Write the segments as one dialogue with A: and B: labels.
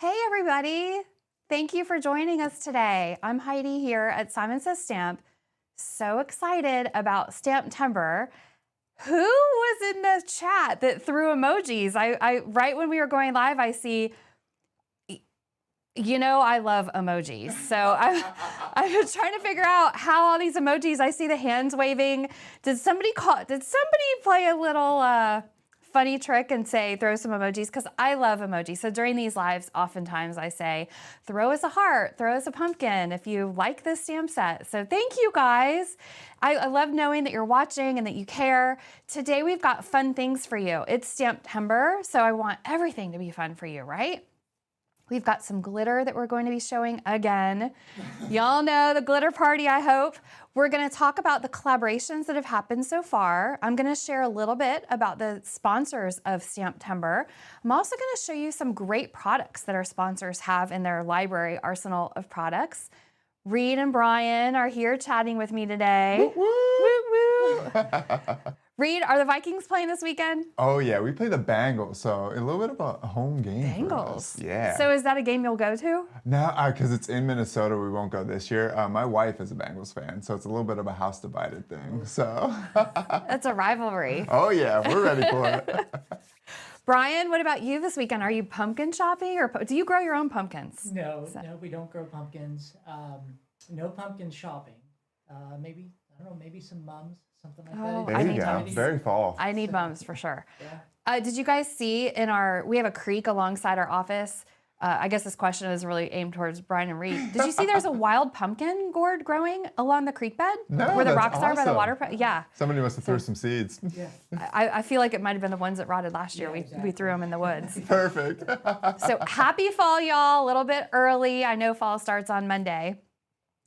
A: Hey everybody! Thank you for joining us today. I'm Heidi here at Simon Says Stamp. So excited about STAMPtember. Who was in the chat that threw emojis? I right when we were going live, I see, I love emojis. So I was trying to figure out how all these emojis, I see the hands waving. Did somebody play a little funny trick and say, throw some emojis? Because I love emojis. So during these lives, oftentimes I say, throw us a heart, throw us a pumpkin if you like this stamp set. So thank you guys. I love knowing that you're watching and that you care. Today we've got fun things for you. It's STAMPtember, so I want everything to be fun for you, right? We've got some glitter that we're going to be showing again. Y'all know the glitter party, I hope. We're gonna talk about the collaborations that have happened so far. I'm gonna share a little bit about the sponsors of STAMPtember. I'm also gonna show you some great products that our sponsors have in their library arsenal of products. Reed and Brian are here chatting with me today. Woo, woo. Woo, woo. Reed, are the Vikings playing this weekend?
B: Oh yeah, we play the Bengals, so a little bit of a home game.
A: Bengals?
B: Yeah.
A: So is that a game you'll go to?
B: No, because it's in Minnesota, we won't go this year. My wife is a Bengals fan, so it's a little bit of a house divided thing. So.
A: That's a rivalry.
B: Oh yeah, we're ready for it.
A: Brian, what about you this weekend? Are you pumpkin shopping, or do you grow your own pumpkins?
C: No, we don't grow pumpkins. No pumpkin shopping. Maybe, I don't know, maybe some mums, something like that.
B: There you go, very fall.
A: I need mums for sure.
C: Yeah.
A: Did you guys see we have a creek alongside our office. I guess this question is really aimed towards Brian and Reed. Did you see there's a wild pumpkin gourd growing along the creek bed?
B: No,
A: where the
B: that's
A: rocks are by the
B: awesome.
A: water? Yeah.
B: Somebody must have threw some seeds.
C: Yeah.
A: I feel like it might have been the ones that rotted last year.
C: Yeah,
A: We
C: exactly.
A: threw them in the woods.
B: Perfect.
A: So happy fall, y'all. A little bit early. I know fall starts on Monday.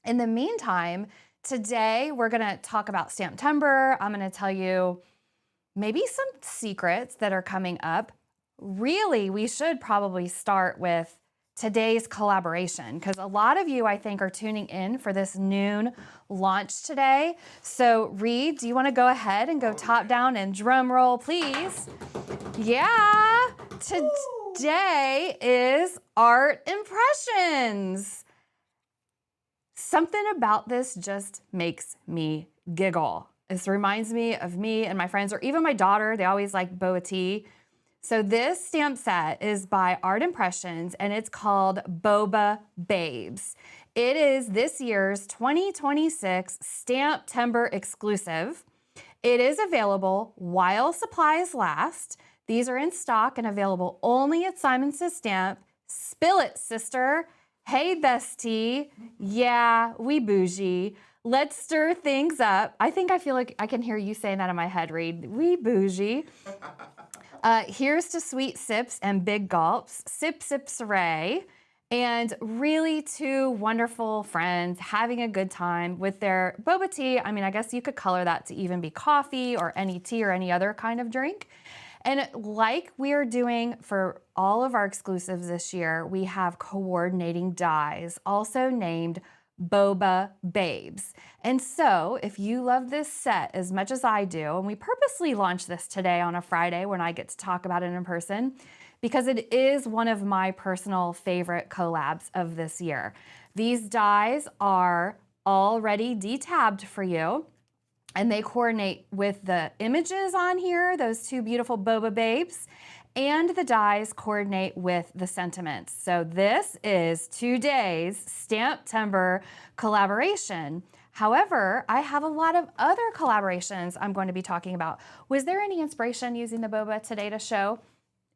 A: In the meantime, today we're going to talk about STAMPtember. I'm going to tell you maybe some secrets that are coming up. Really, we should probably start with today's collaboration, because a lot of you, I think, are tuning in for this noon launch today. So Reed, do you want to go ahead and go top down and drum roll, please? Yeah, today is Art Impressions. Something about this just makes me giggle. This reminds me of me and my friends, or even my daughter. They always like Boba tea. So this stamp set is by Art Impressions, and it's called Boba Babes. It is this year's 2026 STAMPtember exclusive. It is available while supplies last. These are in stock and available only at Simon Says Stamp. Spill it, sister. Hey, bestie. Yeah, we bougie. Let's stir things up. I feel like I can hear you saying that in my head, Reed. We bougie. Here's to sweet sips and big gulps. Sip, sip, saray. And really two wonderful friends having a good time with their boba tea. I mean, I guess you could color that to even be coffee or any tea or any other kind of drink. And like we are doing for all of our exclusives this year, we have coordinating dies, also named Boba Babes. And so if you love this set as much as I do, and we purposely launched this today on a Friday when I get to talk about it in person, because it is one of my personal favorite collabs of this year. These dies are already detabbed for you, and they coordinate with the images on here, those two beautiful Boba Babes, and the dies coordinate with the sentiments. So this is today's STAMPtember collaboration. However, I have a lot of other collaborations I'm going to be talking about. Was there any inspiration using the Boba today to show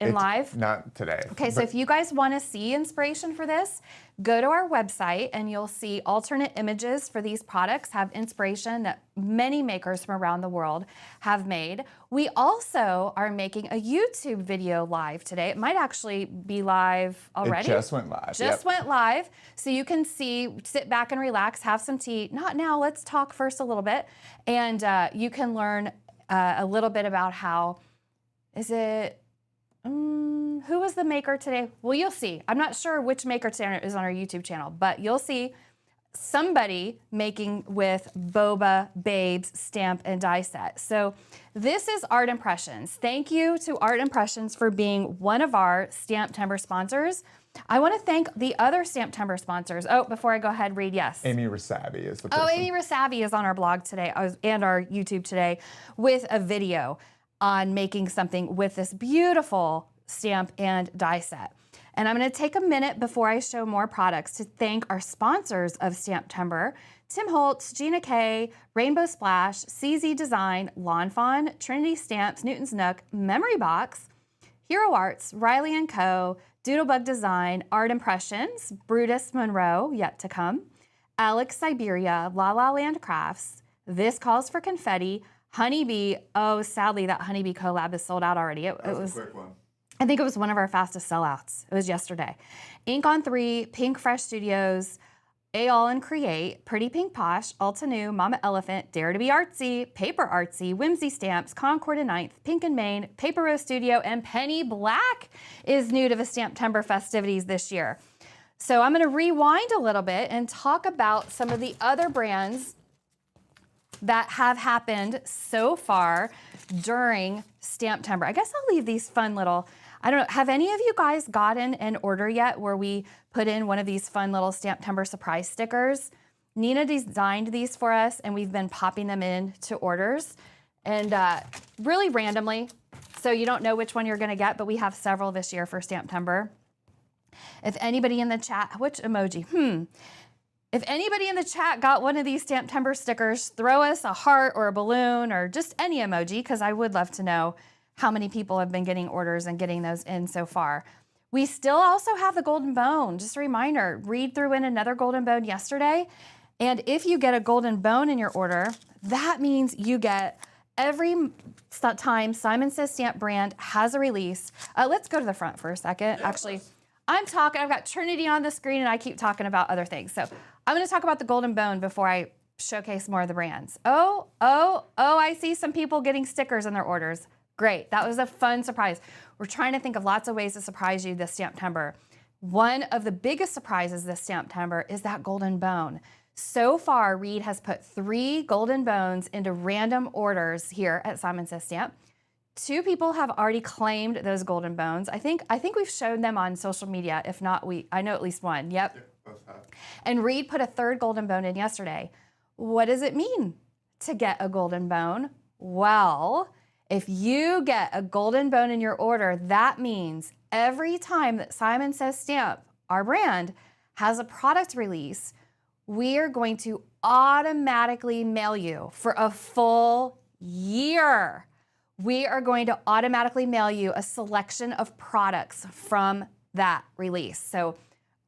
A: in live?
B: Not today.
A: Okay, so if you guys want to see inspiration for this, go to our website and you'll see alternate images for these products have inspiration that many makers from around the world have made. We also are making a YouTube video live today. It might actually be live already.
B: It just went live.
A: Just went live. So you can see, sit back and relax, have some tea. Not now, let's talk first a little bit. And you can learn a little bit about how, who was the maker today? Well, you'll see. I'm not sure which maker today is on our YouTube channel, but you'll see somebody making with Boba Babes stamp and die set. So this is Art Impressions. Thank you to Art Impressions for being one of our STAMPtember sponsors. I want to thank the other STAMPtember sponsors. Oh, before I go ahead, read yes.
B: Amy Rasavi is the person.
A: Oh, Amy Rasavi is on our blog today and our YouTube today with a video on making something with this beautiful stamp and die set. And I'm going to take a minute before I show more products to thank our sponsors of STAMPtember: Tim Holtz, Gina K, Rainbow Splash, CZ Design, Lawn Fawn, Trinity Stamps, Newton's Nook, Memory Box, Hero Arts, Riley & Co., Doodlebug Design, Art Impressions, Brutus Monroe, yet to come, Alex Siberia, La La Land Crafts, This Calls for Confetti, Honeybee. Oh, sadly, that Honeybee collab is sold out already. It was
B: a quick one.
A: I think it was one of our fastest sellouts. It was yesterday. Ink on 3, Pink Fresh Studios, Aall and Create, Pretty Pink Posh, Altenew, Mama Elephant, Dare to be Artsy, Paper Artsy, Whimsy Stamps, Concord and 9th, Pink and Main, Paper Rose Studio, and Penny Black is new to the STAMPtember festivities this year. So I'm gonna rewind a little bit and talk about some of the other brands that have happened so far during STAMPtember. I guess I'll leave these fun little, I don't know, have any of you guys gotten an order yet where we put in one of these fun little STAMPtember surprise stickers? Nina designed these for us and we've been popping them in to orders and really randomly. So you don't know which one you're gonna get, but we have several this year for STAMPtember. If anybody in the chat, which emoji? If anybody in the chat got one of these STAMPtember stickers, throw us a heart or a balloon or just any emoji, because I would love to know how many people have been getting orders and getting those in so far. We still also have the Golden Bone. Just a reminder, Reed threw in another Golden Bone yesterday. And if you get a Golden Bone in your order, that means you get every time Simon Says Stamp brand has a release. Let's go to the front for a second. Actually, I'm talking, I've got Trinity on the screen and I keep talking about other things. So I'm gonna talk about the Golden Bone before I showcase more of the brands. Oh, I see some people getting stickers in their orders. Great, that was a fun surprise. We're trying to think of lots of ways to surprise you this STAMPtember. One of the biggest surprises this STAMPtember is that Golden Bone. So far, Reed has put 3 Golden Bones into random orders here at Simon Says Stamp. 2 people have already claimed those Golden Bones. I think we've shown them on social media. If not, I know at least one. Yep.
B: Both have.
A: And Reed put a 3rd Golden Bone in yesterday. What does it mean to get a Golden Bone? Well, if you get a Golden Bone in your order, that means every time that Simon Says Stamp, our brand, has a product release, we are going to automatically mail you for a full year. We are going to automatically mail you a selection of products from that release. So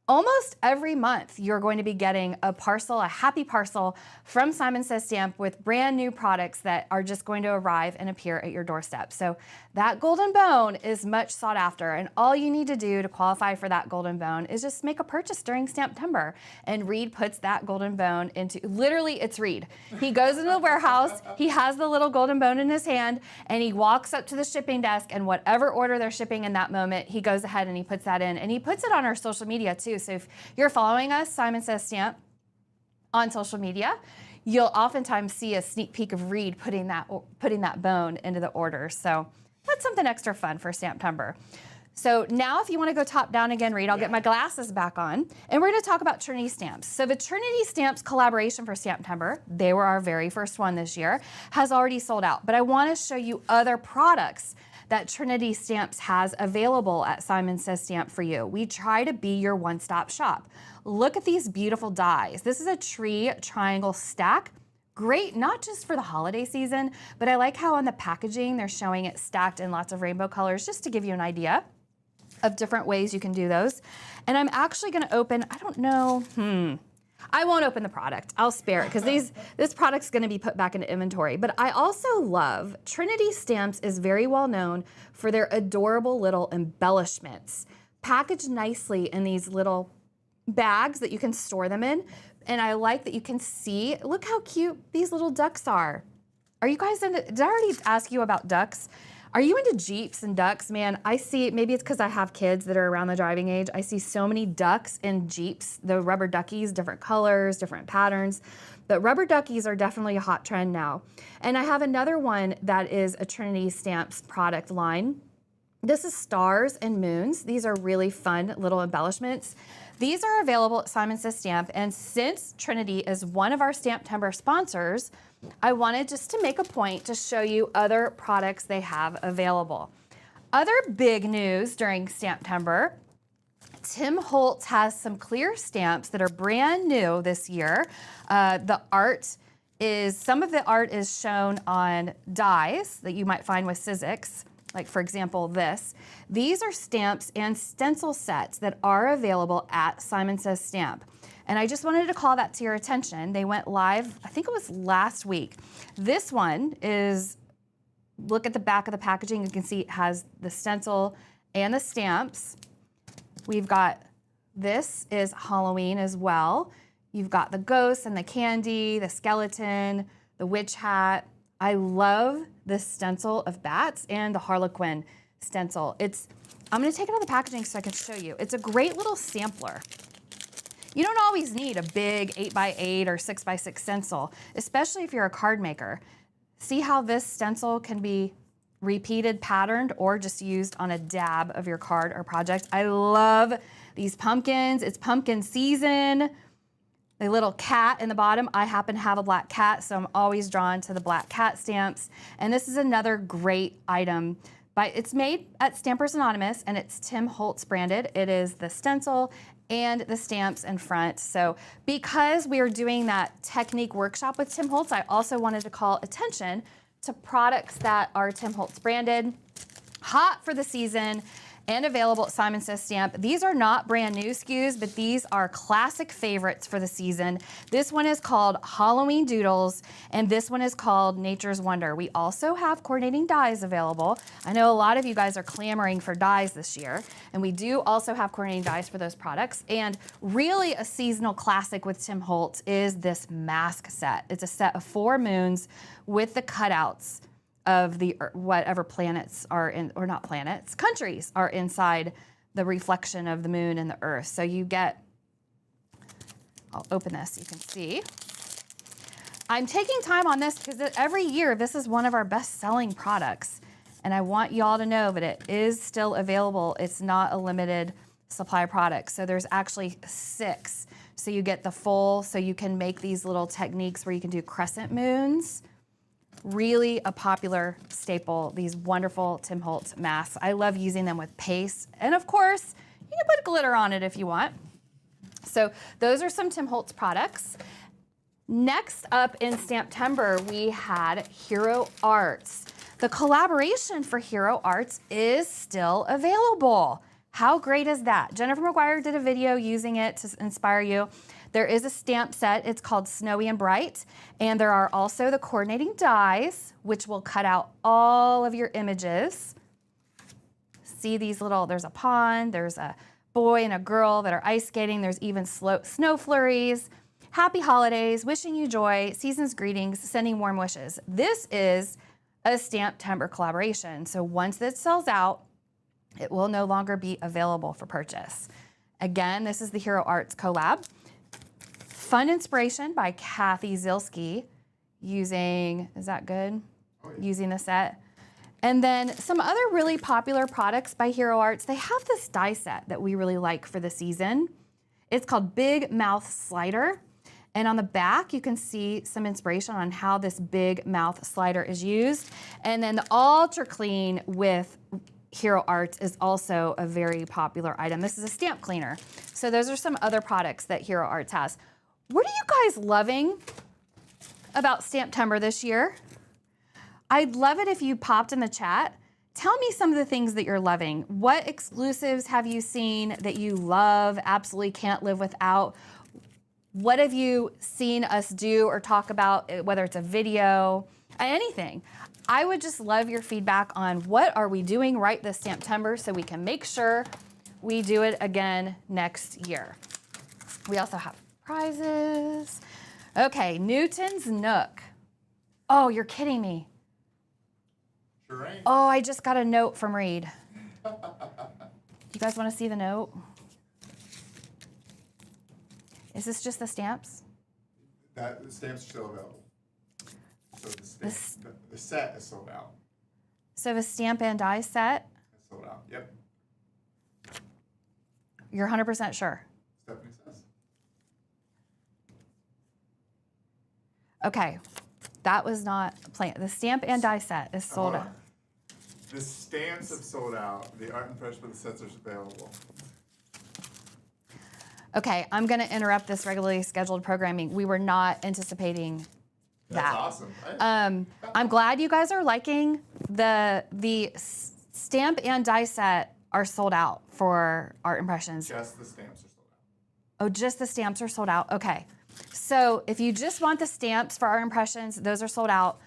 A: almost every month, you're going to be getting a parcel, a happy parcel from Simon Says Stamp with brand new products that are just going to arrive and appear at your doorstep. So that Golden Bone is much sought after, and all you need to do to qualify for that Golden Bone is just make a purchase during STAMPtember. And Reed puts that Golden Bone into, literally it's Reed. He goes into the warehouse, he has the little Golden Bone in his hand, and he walks up to the shipping desk, and whatever order they're shipping in that moment, he goes ahead and he puts that in. And he puts it on our social media too. So if you're following us, Simon Says Stamp, on social media, you'll oftentimes see a sneak peek of Reed putting that bone into the order. So that's something extra fun for STAMPtember. So now if you want to go top down again, Reed, I'll get my glasses back on, and we're going to talk about Trinity Stamps. So the Trinity Stamps collaboration for STAMPtember, they were our very first one this year, has already sold out. But I want to show you other products that Trinity Stamps has available at Simon Says Stamp for you. We try to be your one-stop shop. Look at these beautiful dies. This is a tree triangle stack. Great, not just for the holiday season, but I like how on the packaging they're showing it stacked in lots of rainbow colors, just to give you an idea of different ways you can do those. And I'm actually gonna open, I don't know, I won't open the product. I'll spare it because this product's going to be put back into inventory. But I also love, Trinity Stamps is very well known for their adorable little embellishments, packaged nicely in these little bags that you can store them in. And I like that you can see, look how cute these little ducks are. Are you guys into, did I already ask you about ducks? Are you into Jeeps and ducks? Man, I see, maybe it's because I have kids that are around the driving age. I see so many ducks in Jeeps, the rubber duckies, different colors, different patterns. But rubber duckies are definitely a hot trend now. And I have another one that is a Trinity Stamps product line. This is stars and moons. These are really fun little embellishments. These are available at Simon Says Stamp, and since Trinity is one of our STAMPtember sponsors, I wanted just to make a point to show you other products they have available. Other big news during STAMPtember, Tim Holtz has some clear stamps that are brand new this year. Some of the art is shown on dies that you might find with Sizzix. Like for example, this. These are stamps and stencil sets that are available at Simon Says Stamp. And I just wanted to call that to your attention. They went live, I think it was last week. This one is, look at the back of the packaging, you can see it has the stencil and the stamps. We've got, this is Halloween as well. You've got the ghosts and the candy, the skeleton, the witch hat. I love this stencil of bats and the Harlequin stencil. I'm gonna take it out of the packaging so I can show you. It's a great little sampler. You don't always need a big 8x8 or 6x6 stencil, especially if you're a card maker. See how this stencil can be repeated, patterned, or just used on a dab of your card or project. I love these pumpkins. It's pumpkin season. The little cat in the bottom, I happen to have a black cat, so I'm always drawn to the black cat stamps. And this is another great item. It's made at Stampers Anonymous, and it's Tim Holtz branded. It is the stencil and the stamps in front. So because we are doing that technique workshop with Tim Holtz, I also wanted to call attention to products that are Tim Holtz branded, hot for the season, and available at Simon Says Stamp. These are not brand new SKUs, but these are classic favorites for the season. This one is called Halloween Doodles, and this one is called Nature's Wonder. We also have coordinating dies available. I know a lot of you guys are clamoring for dies this year, and we do also have coordinating dies for those products. And really a seasonal classic with Tim Holtz is this mask set. It's a set of 4 moons with the cutouts of the whatever planets are in, or not planets, countries are inside the reflection of the moon and the earth. So you get, I'll open this, you can see. I'm taking time on this because every year this is one of our best-selling products, and I want y'all to know that it is still available. It's not a limited supply product. So there's actually 6. So you get the full, so you can make these little techniques where you can do crescent moons. Really a popular staple, these wonderful Tim Holtz masks. I love using them with paste. And of course, you can put glitter on it if you want. So those are some Tim Holtz products. Next up in STAMPtember, we had Hero Arts. The collaboration for Hero Arts is still available. How great is that? Jennifer McGuire did a video using it to inspire you. There is a stamp set, it's called Snowy and Bright, and there are also the coordinating dies, which will cut out all of your images. See these little, there's a pond, there's a boy and a girl that are ice skating, there's even snow flurries. Happy holidays, wishing you joy, season's greetings, sending warm wishes. This is a STAMPtember collaboration, so once this sells out, it will no longer be available for purchase. Again, this is the Hero Arts collab. Fun inspiration by Kathy Zilski using, is that good? Oh, yeah. Using the set. And then some other really popular products by Hero Arts. They have this die set that we really like for the season. It's called Big Mouth Slider. And on the back, you can see some inspiration on how this big mouth slider is used. And then the Ultra Clean with Hero Arts is also a very popular item. This is a stamp cleaner. So those are some other products that Hero Arts has. What are you guys loving about STAMPtember this year? I'd love it if you popped in the chat. Tell me some of the things that you're loving. What exclusives have you seen that you love, absolutely can't live without? What have you seen us do or talk about, whether it's a video, anything? I would just love your feedback on what are we doing right this STAMPtember so we can make sure we do it again next year. We also have prizes. Okay, Newton's Nook. Oh, you're kidding me.
B: Sure ain't.
A: Oh, I just got a note from Reed. You guys want to see the note? Is this just the stamps?
B: The stamps are still available. So the set is sold out.
A: So the stamp and die set,
B: It's sold out. Yep.
A: you're 100% sure?
B: Stephanie says.
A: Okay, that was not planned. The stamp and die set is sold
B: Hold
A: out.
B: on. The stamps have sold out. The art impression for the sets are available.
A: Okay, I'm going to interrupt this regularly scheduled programming. We were not anticipating
B: That's
A: that.
B: awesome.
A: I'm glad you guys are liking the stamp and die set are sold out for art impressions.
B: Just the stamps are sold out.
A: Oh, just the stamps are sold out. Okay. So if you just want the stamps for art impressions, those are sold out.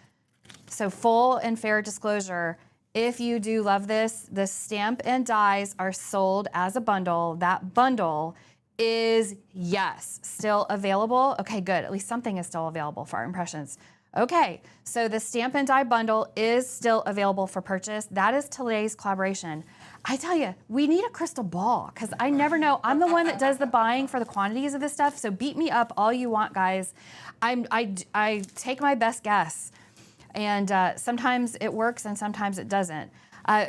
A: So full and fair disclosure, if you do love this, the stamp and dies are sold as a bundle. That bundle is, yes, still available. Okay, good. At least something is still available for art impressions. Okay, so the stamp and die bundle is still available for purchase. That is today's collaboration. I tell you, we need a crystal ball because I never know. I'm the one that does the buying for the quantities of this stuff, so beat me up all you want, guys. I take my best guess, and sometimes it works and sometimes it doesn't.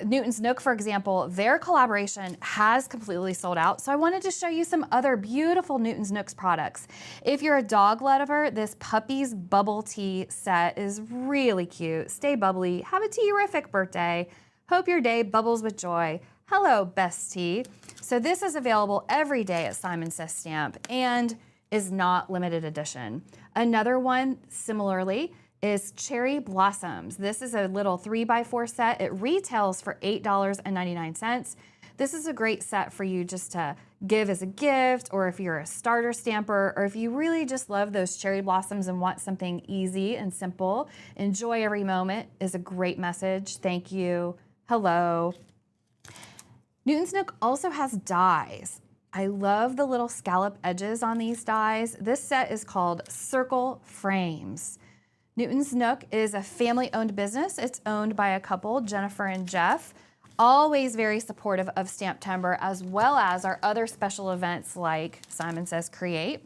A: Newton's Nook, for example, their collaboration has completely sold out. So I wanted to show you some other beautiful Newton's Nooks products. If you're a dog lover, this Puppy's Bubble Tea set is really cute. Stay bubbly. Have a terrific birthday. Hope your day bubbles with joy. Hello, bestie. So this is available every day at Simon Says Stamp and is not limited edition. Another one, similarly, is Cherry Blossoms. This is a little 3x4 set. It retails for $8.99. This is a great set for you just to give as a gift, or if you're a starter stamper, or if you really just love those cherry blossoms and want something easy and simple. Enjoy every moment is a great message. Thank you. Hello. Newton's Nook also has dies. I love the little scallop edges on these dies. This set is called Circle Frames. Newton's Nook is a family-owned business. It's owned by a couple, Jennifer and Jeff, always very supportive of STAMPtember, as well as our other special events like Simon Says Create.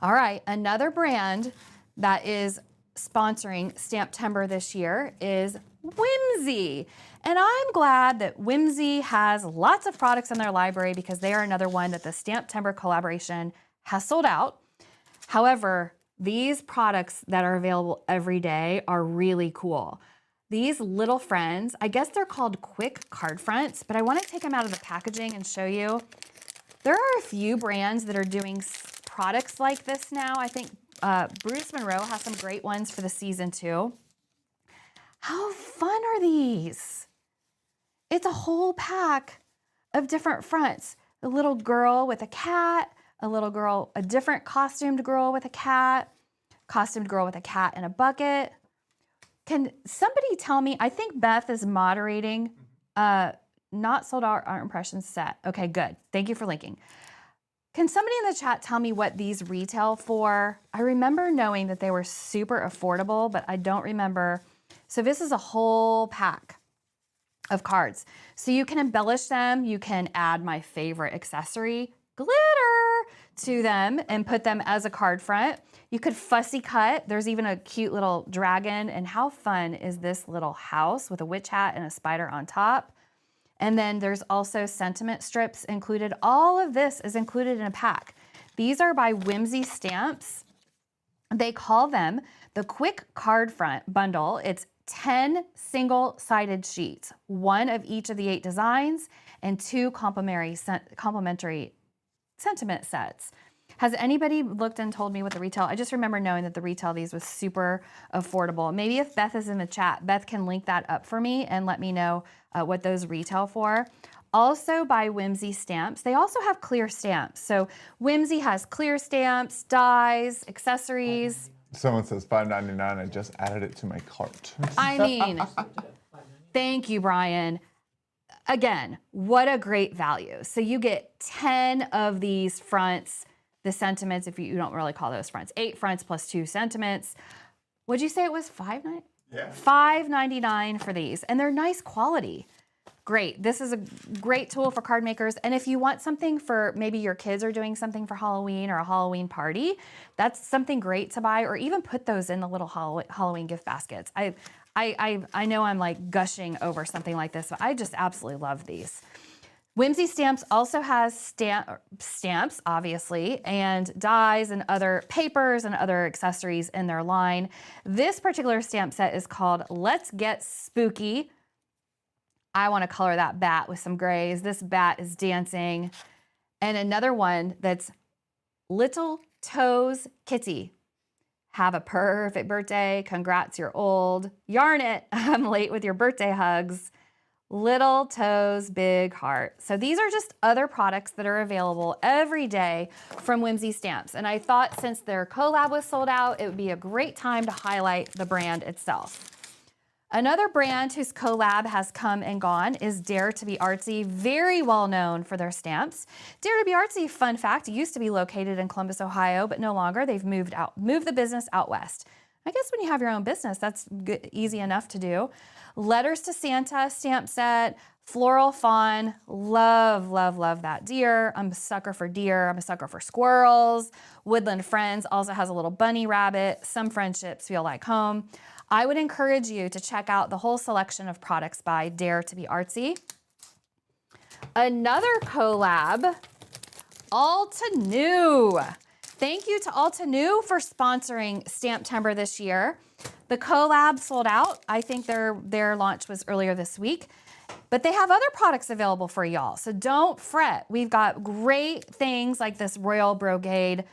A: All right, another brand that is sponsoring STAMPtember this year is Whimsy. And I'm glad that Whimsy has lots of products in their library because they are another one that the STAMPtember collaboration has sold out. However, these products that are available every day are really cool. These little friends, I guess they're called quick card fronts, but I want to take them out of the packaging and show you. There are a few brands that are doing products like this now. I think Bruce Monroe has some great ones for the season too. How fun are these? It's a whole pack of different fronts. A little girl with a cat, a little girl, a different costumed girl with a cat, costumed girl with a cat in a bucket. Can somebody tell me, I think Beth is moderating, not sold out art impressions set. Okay, good. Thank you for linking. Can somebody in the chat tell me what these retail for? I remember knowing that they were super affordable, but I don't remember. So this is a whole pack of cards. So you can embellish them. You can add my favorite accessory, glitter, to them and put them as a card front. You could fussy cut. There's even a cute little dragon. And how fun is this little house with a witch hat and a spider on top? And then there's also sentiment strips included. All of this is included in a pack. These are by Whimsy Stamps. They call them the Quick Card Front Bundle. It's 10 single-sided sheets, one of each of the 8 designs, and 2 complementary sentiment sets. Has anybody looked and told me what the retail? I just remember knowing that the retail of these was super affordable. Maybe if Beth is in the chat, Beth can link that up for me and let me know what those retail for. Also by Whimsy Stamps. They also have clear stamps. So Whimsy has clear stamps, dies, accessories.
B: Someone says $5.99. I just added it to my cart.
A: I mean, thank you, Brian. Again, what a great value. So you get 10 of these fronts, the sentiments, if you don't really call those fronts, 8 fronts plus 2 sentiments. Would you say it was $5.99?
B: Yeah.
A: $5.99 for these, and they're nice quality. Great. This is a great tool for card makers. And if you want something for maybe your kids are doing something for Halloween or a Halloween party, that's something great to buy, or even put those in the little Halloween gift baskets. I know I'm like gushing over something like this, but I just absolutely love these. Whimsy Stamps also has stamps, obviously, and dies and other papers and other accessories in their line. This particular stamp set is called Let's Get Spooky. I want to color that bat with some grays. This bat is dancing. And another one that's Little Toes Kitty. Have a perfect birthday. Congrats, you're old. Yarn it. I'm late with your birthday hugs. Little Toes, Big Heart. So these are just other products that are available every day from Whimsy Stamps. And I thought since their collab was sold out, it would be a great time to highlight the brand itself. Another brand whose collab has come and gone is Dare to be Artsy, very well known for their stamps. Dare to be Artsy, fun fact, used to be located in Columbus, Ohio, but no longer. They've moved the business out west. I guess when you have your own business, that's good, easy enough to do. Letters to Santa stamp set, floral fawn, love, love, love that deer. I'm a sucker for deer. I'm a sucker for squirrels. Woodland Friends also has a little bunny rabbit. Some friendships feel like home. I would encourage you to check out the whole selection of products by Dare to be Artsy. Another collab, Altenew. Thank you to Altenew for sponsoring STAMPtember this year. The collab sold out. I think their launch was earlier this week, but they have other products available for y'all, so don't fret. We've got great things like this Royal Brocade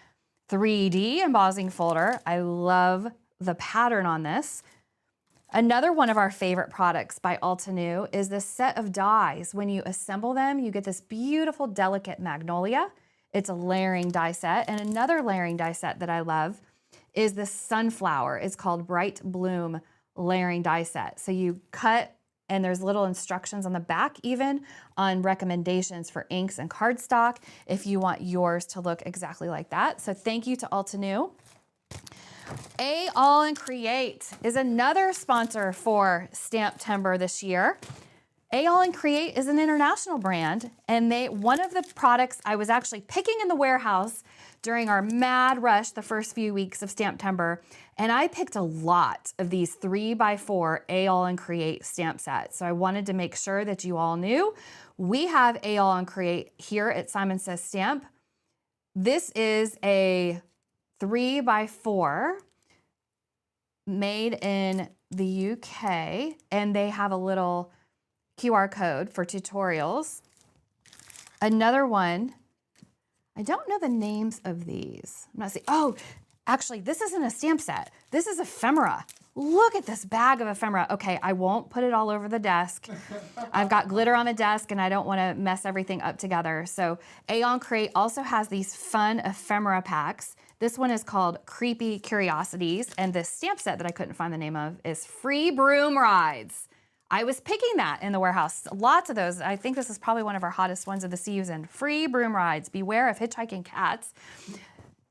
A: 3D embossing folder. I love the pattern on this. Another one of our favorite products by Altenew is this set of dies. When you assemble them, you get this beautiful, delicate magnolia. It's a layering die set. And another layering die set that I love is this sunflower. It's called Bright Bloom layering die set. So you cut, and there's little instructions on the back even on recommendations for inks and cardstock if you want yours to look exactly like that. So thank you to Altenew. Aall and Create is another sponsor for STAMPtember this year. Aall and Create is an international brand, and one of the products I was actually picking in the warehouse during our mad rush the first few weeks of STAMPtember, and I picked a lot of these 3x4 Aall and Create stamp sets. So I wanted to make sure that you all knew we have Aall and Create here at Simon Says Stamp. This is a 3x4 made in the UK, and they have a little QR code for tutorials. Another one, I don't know the names of these. I'm not saying, oh, actually, this isn't a stamp set. This is ephemera. Look at this bag of ephemera. Okay, I won't put it all over the desk. I've got glitter on the desk and I don't want to mess everything up together. So Aall and Create also has these fun ephemera packs. This one is called Creepy Curiosities, and this stamp set that I couldn't find the name of is Free Broom Rides. I was picking that in the warehouse. Lots of those. I think this is probably one of our hottest ones of the season. Free broom rides. Beware of hitchhiking cats.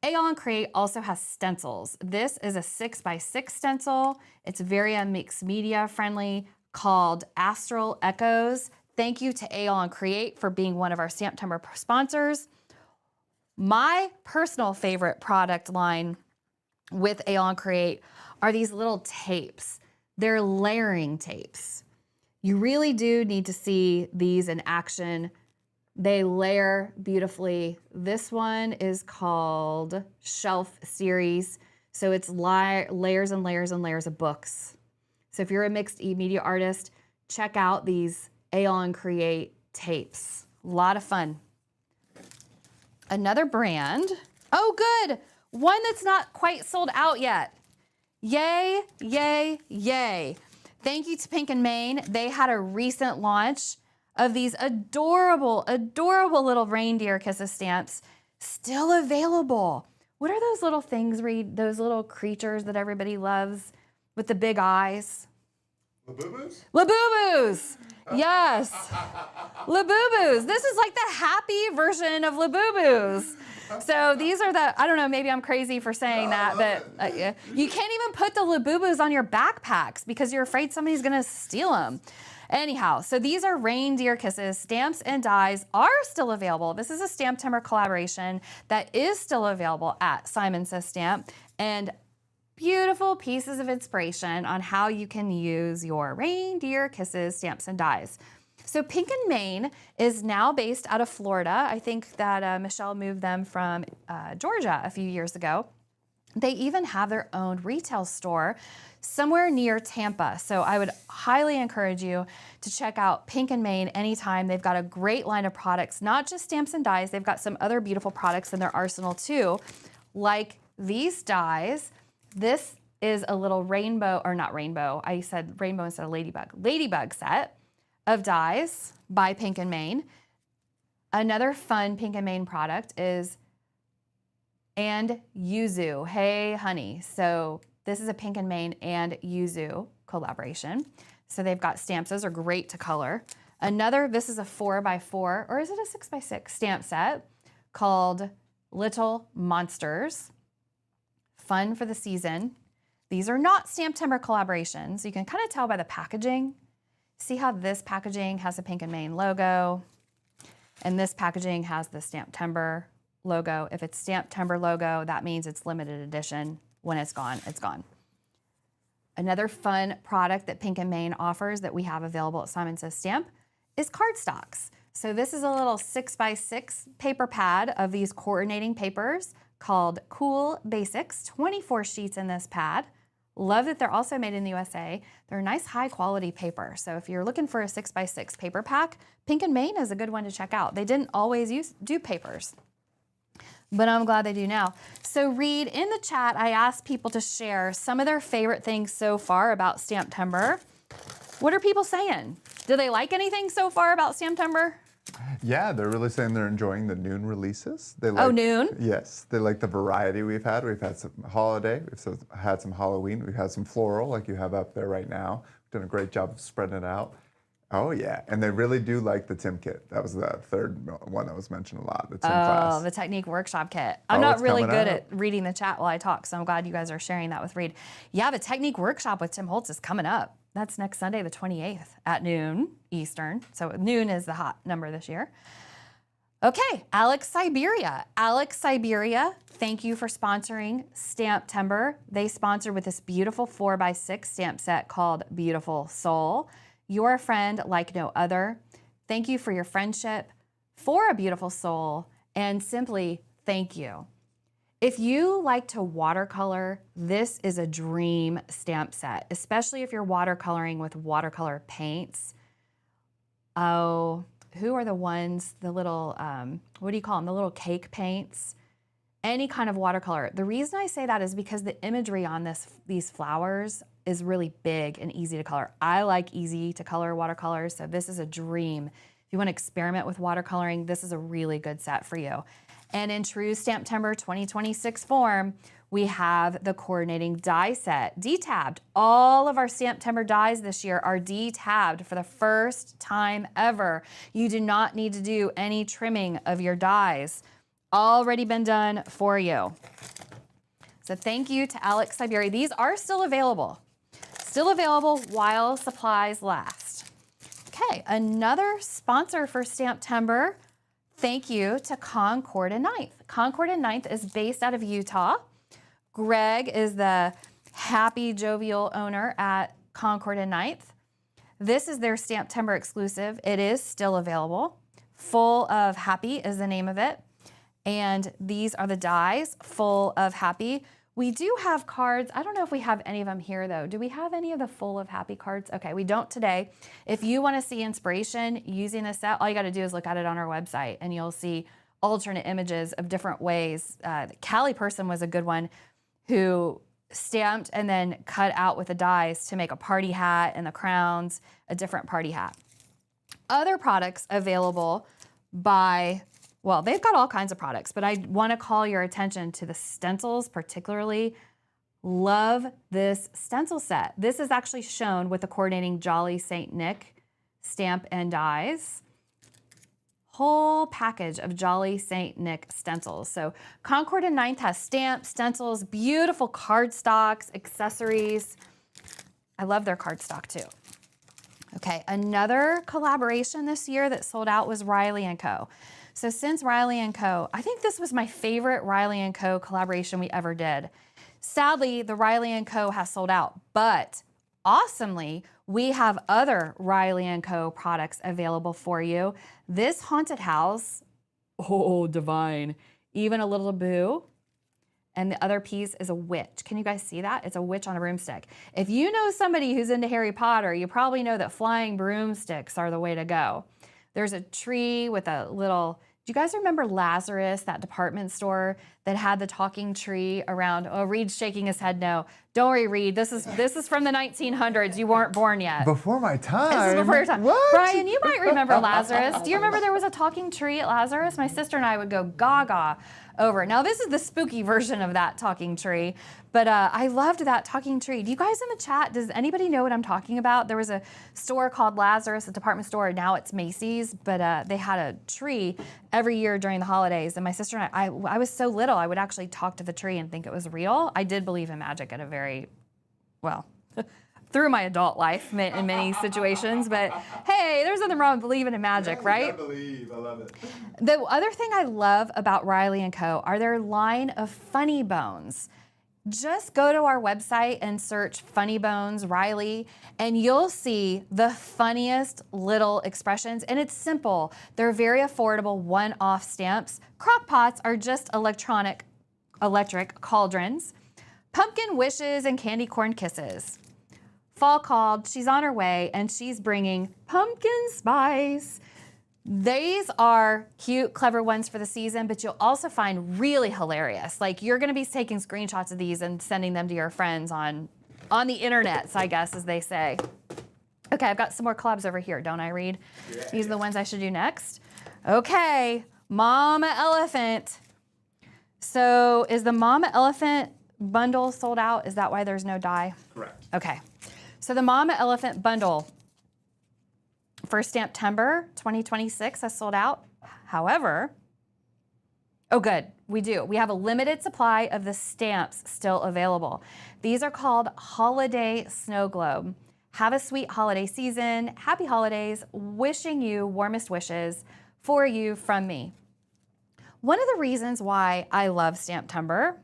A: Aall and Create also has stencils. This is a 6x6 stencil. It's very mixed media friendly, called Astral Echoes. Thank you to Aall and Create for being one of our STAMPtember sponsors. My personal favorite product line with Aall and Create are these little tapes. They're layering tapes. You really do need to see these in action. They layer beautifully. This one is called Shelf Series. So it's layers and layers and layers of books. So if you're a mixed media artist, check out these Aall and Create tapes. A lot of fun. Another brand. Oh, good. One that's not quite sold out yet. Yay, yay, yay. Thank you to Pink and Main. They had a recent launch of these adorable, adorable little reindeer kisses stamps, still available. What are those little things, Reed? Those little creatures that everybody loves with the big eyes?
B: Labubu's?
A: Labubu's! Yes. Labubu's. This is like the happy version of Labubu's. So these are the, I don't know, maybe I'm crazy for saying that, but yeah. You can't even put the Labubus on your backpacks because you're afraid somebody's gonna steal them. Anyhow, so these are Reindeer Kisses. Stamps and dies are still available. This is a STAMPtember collaboration that is still available at Simon Says Stamp, and beautiful pieces of inspiration on how you can use your Reindeer Kisses stamps and dies. So Pink and Main is now based out of Florida. I think that Michelle moved them from Georgia a few years ago. They even have their own retail store somewhere near Tampa. So I would highly encourage you to check out Pink and Main anytime. They've got a great line of products, not just stamps and dies. They've got some other beautiful products in their arsenal too, like these dies. This is a little rainbow, or not rainbow, I said rainbow instead of ladybug set of dies by Pink and Main. Another fun Pink and Main product is and yuzu. Hey honey. So this is a Pink and Main and yuzu collaboration. So they've got stamps. Those are great to color. Another, this is a 4x4, or is it a 6x6 stamp set called Little Monsters. Fun for the season. These are not STAMPtember collaborations. You can kind of tell by the packaging. See how this packaging has the Pink and Main logo, and this packaging has the STAMPtember logo. If it's STAMPtember logo, that means it's limited edition. When it's gone, it's gone. Another fun product that Pink and Main offers that we have available at Simon Says Stamp is cardstocks. So this is a little 6x6 paper pad of these coordinating papers called Cool Basics, 24 sheets in this pad. Love that they're also made in the USA. They're a nice high quality paper. So if you're looking for a 6x6 paper pack, Pink and Main is a good one to check out. They didn't always do papers, but I'm glad they do now. So Reed, in the chat, I asked people to share some of their favorite things so far about STAMPtember. What are people saying? Do they like anything so far about STAMPtember?
B: Yeah, they're really saying they're enjoying the noon releases. They like,
A: noon?
B: Yes, they like the variety we've had. We've had some holiday, we've had some Halloween, we've had some floral like you have up there right now. We've done a great job of spreading it out. Oh yeah, and they really do like the Tim kit. That was the third one that was mentioned a lot, the Tim class.
A: Oh, the Technique Workshop kit. I'm not
B: it's
A: really
B: coming
A: good
B: out.
A: at reading the chat while I talk, so I'm glad you guys are sharing that with Reed. Yeah, the Technique Workshop with Tim Holtz is coming up. That's next Sunday, the 28th at noon Eastern. So noon is the hot number this year. Okay, Alex Siberia. Alex Siberia, thank you for sponsoring STAMPtember. They sponsored with this beautiful 4x6 stamp set called Beautiful Soul. You're a friend like no other. Thank you for your friendship, for a beautiful soul, and simply thank you. If you like to watercolor, this is a dream stamp set, especially if you're watercoloring with watercolor paints. Oh, who are the ones, the little, what do you call them? The little cake paints, any kind of watercolor. The reason I say that is because the imagery on these flowers is really big and easy to color. I like easy to color watercolors, so this is a dream. If you want to experiment with watercoloring, this is a really good set for you. And in true STAMPtember 2026 form, we have the coordinating die set, D-tabbed. All of our STAMPtember dies this year are D-tabbed for the first time ever. You do not need to do any trimming of your dies. Already been done for you. So thank you to Alex Siberia. These are still available. Still available while supplies last. Okay, another sponsor for STAMPtember. Thank you to Concord and 9th. Concord and 9th is based out of Utah. Greg is the happy, jovial owner at Concord and 9th. This is their STAMPtember exclusive. It is still available. Full of Happy is the name of it. And these are the dies, Full of Happy. We do have cards. I don't know if we have any of them here though. Do we have any of the Full of Happy cards? Okay, we don't today. If you want to see inspiration using this set, all you got to do is look at it on our website and you'll see alternate images of different ways. Callie Person was a good one who stamped and then cut out with the dies to make a party hat and the crowns, a different party hat. Other products available by, well, they've got all kinds of products, but I want to call your attention to the stencils particularly. Love this stencil set. This is actually shown with the coordinating Jolly St. Nick stamp and dies. whole package of Jolly St. Nick stencils. So Concord and 9th has stamps, stencils, beautiful cardstocks, accessories. I love their cardstock too. Okay, another collaboration this year that sold out was Riley & Co. So since Riley & Co., I think this was my favorite Riley & Co. collaboration we ever did. Sadly, the Riley & Co. has sold out, but awesomely, we have other Riley & Co. products available for you. This haunted house, oh, divine. Even a little boo. And the other piece is a witch. Can you guys see that? It's a witch on a broomstick. If you know somebody who's into Harry Potter, you probably know that flying broomsticks are the way to go. There's a tree with a little, do you guys remember Lazarus, that department store that had the talking tree around? Oh, Reed's shaking his head no. Don't worry, Reed. This is from the 1900s. You weren't born yet.
B: Before my time.
A: This is before your time.
B: What?
A: Brian, you might remember Lazarus. Do you remember there was a talking tree at Lazarus? My sister and I would go gaga over it. Now, this is the spooky version of that talking tree, but I loved that talking tree. Do you guys in the chat, does anybody know what I'm talking about? There was a store called Lazarus, a department store. Now it's Macy's, but they had a tree every year during the holidays. And my sister and I was so little, I would actually talk to the tree and think it was real. I did believe in magic at a very, well, through my adult life in many situations, but hey, there's nothing wrong with believing in magic, right?
B: I believe, I love it.
A: The other thing I love about Riley & Co. are their line of funny bones. Just go to our website and search Funny Bones Riley, and you'll see the funniest little expressions, and it's simple. They're very affordable one-off stamps. Crock pots are just electric cauldrons. Pumpkin wishes and candy corn kisses. Fall called, she's on her way, and she's bringing pumpkin spice. These are cute, clever ones for the season, but you'll also find really hilarious. Like, you're gonna be taking screenshots of these and sending them to your friends on the internets, I guess, as they say. Okay, I've got some more collabs over here, don't I, Reed?
B: Yeah,
A: These are the ones I should do next. Okay, Mama Elephant. So is the Mama Elephant bundle sold out? Is that why there's no die?
B: Correct.
A: Okay. So the Mama Elephant bundle for STAMPtember 2026 has sold out. However, oh good, we do. We have a limited supply of the stamps still available. These are called Holiday Snow Globe. Have a sweet holiday season. Happy holidays. Wishing you warmest wishes for you from me. One of the reasons why I love STAMPtember,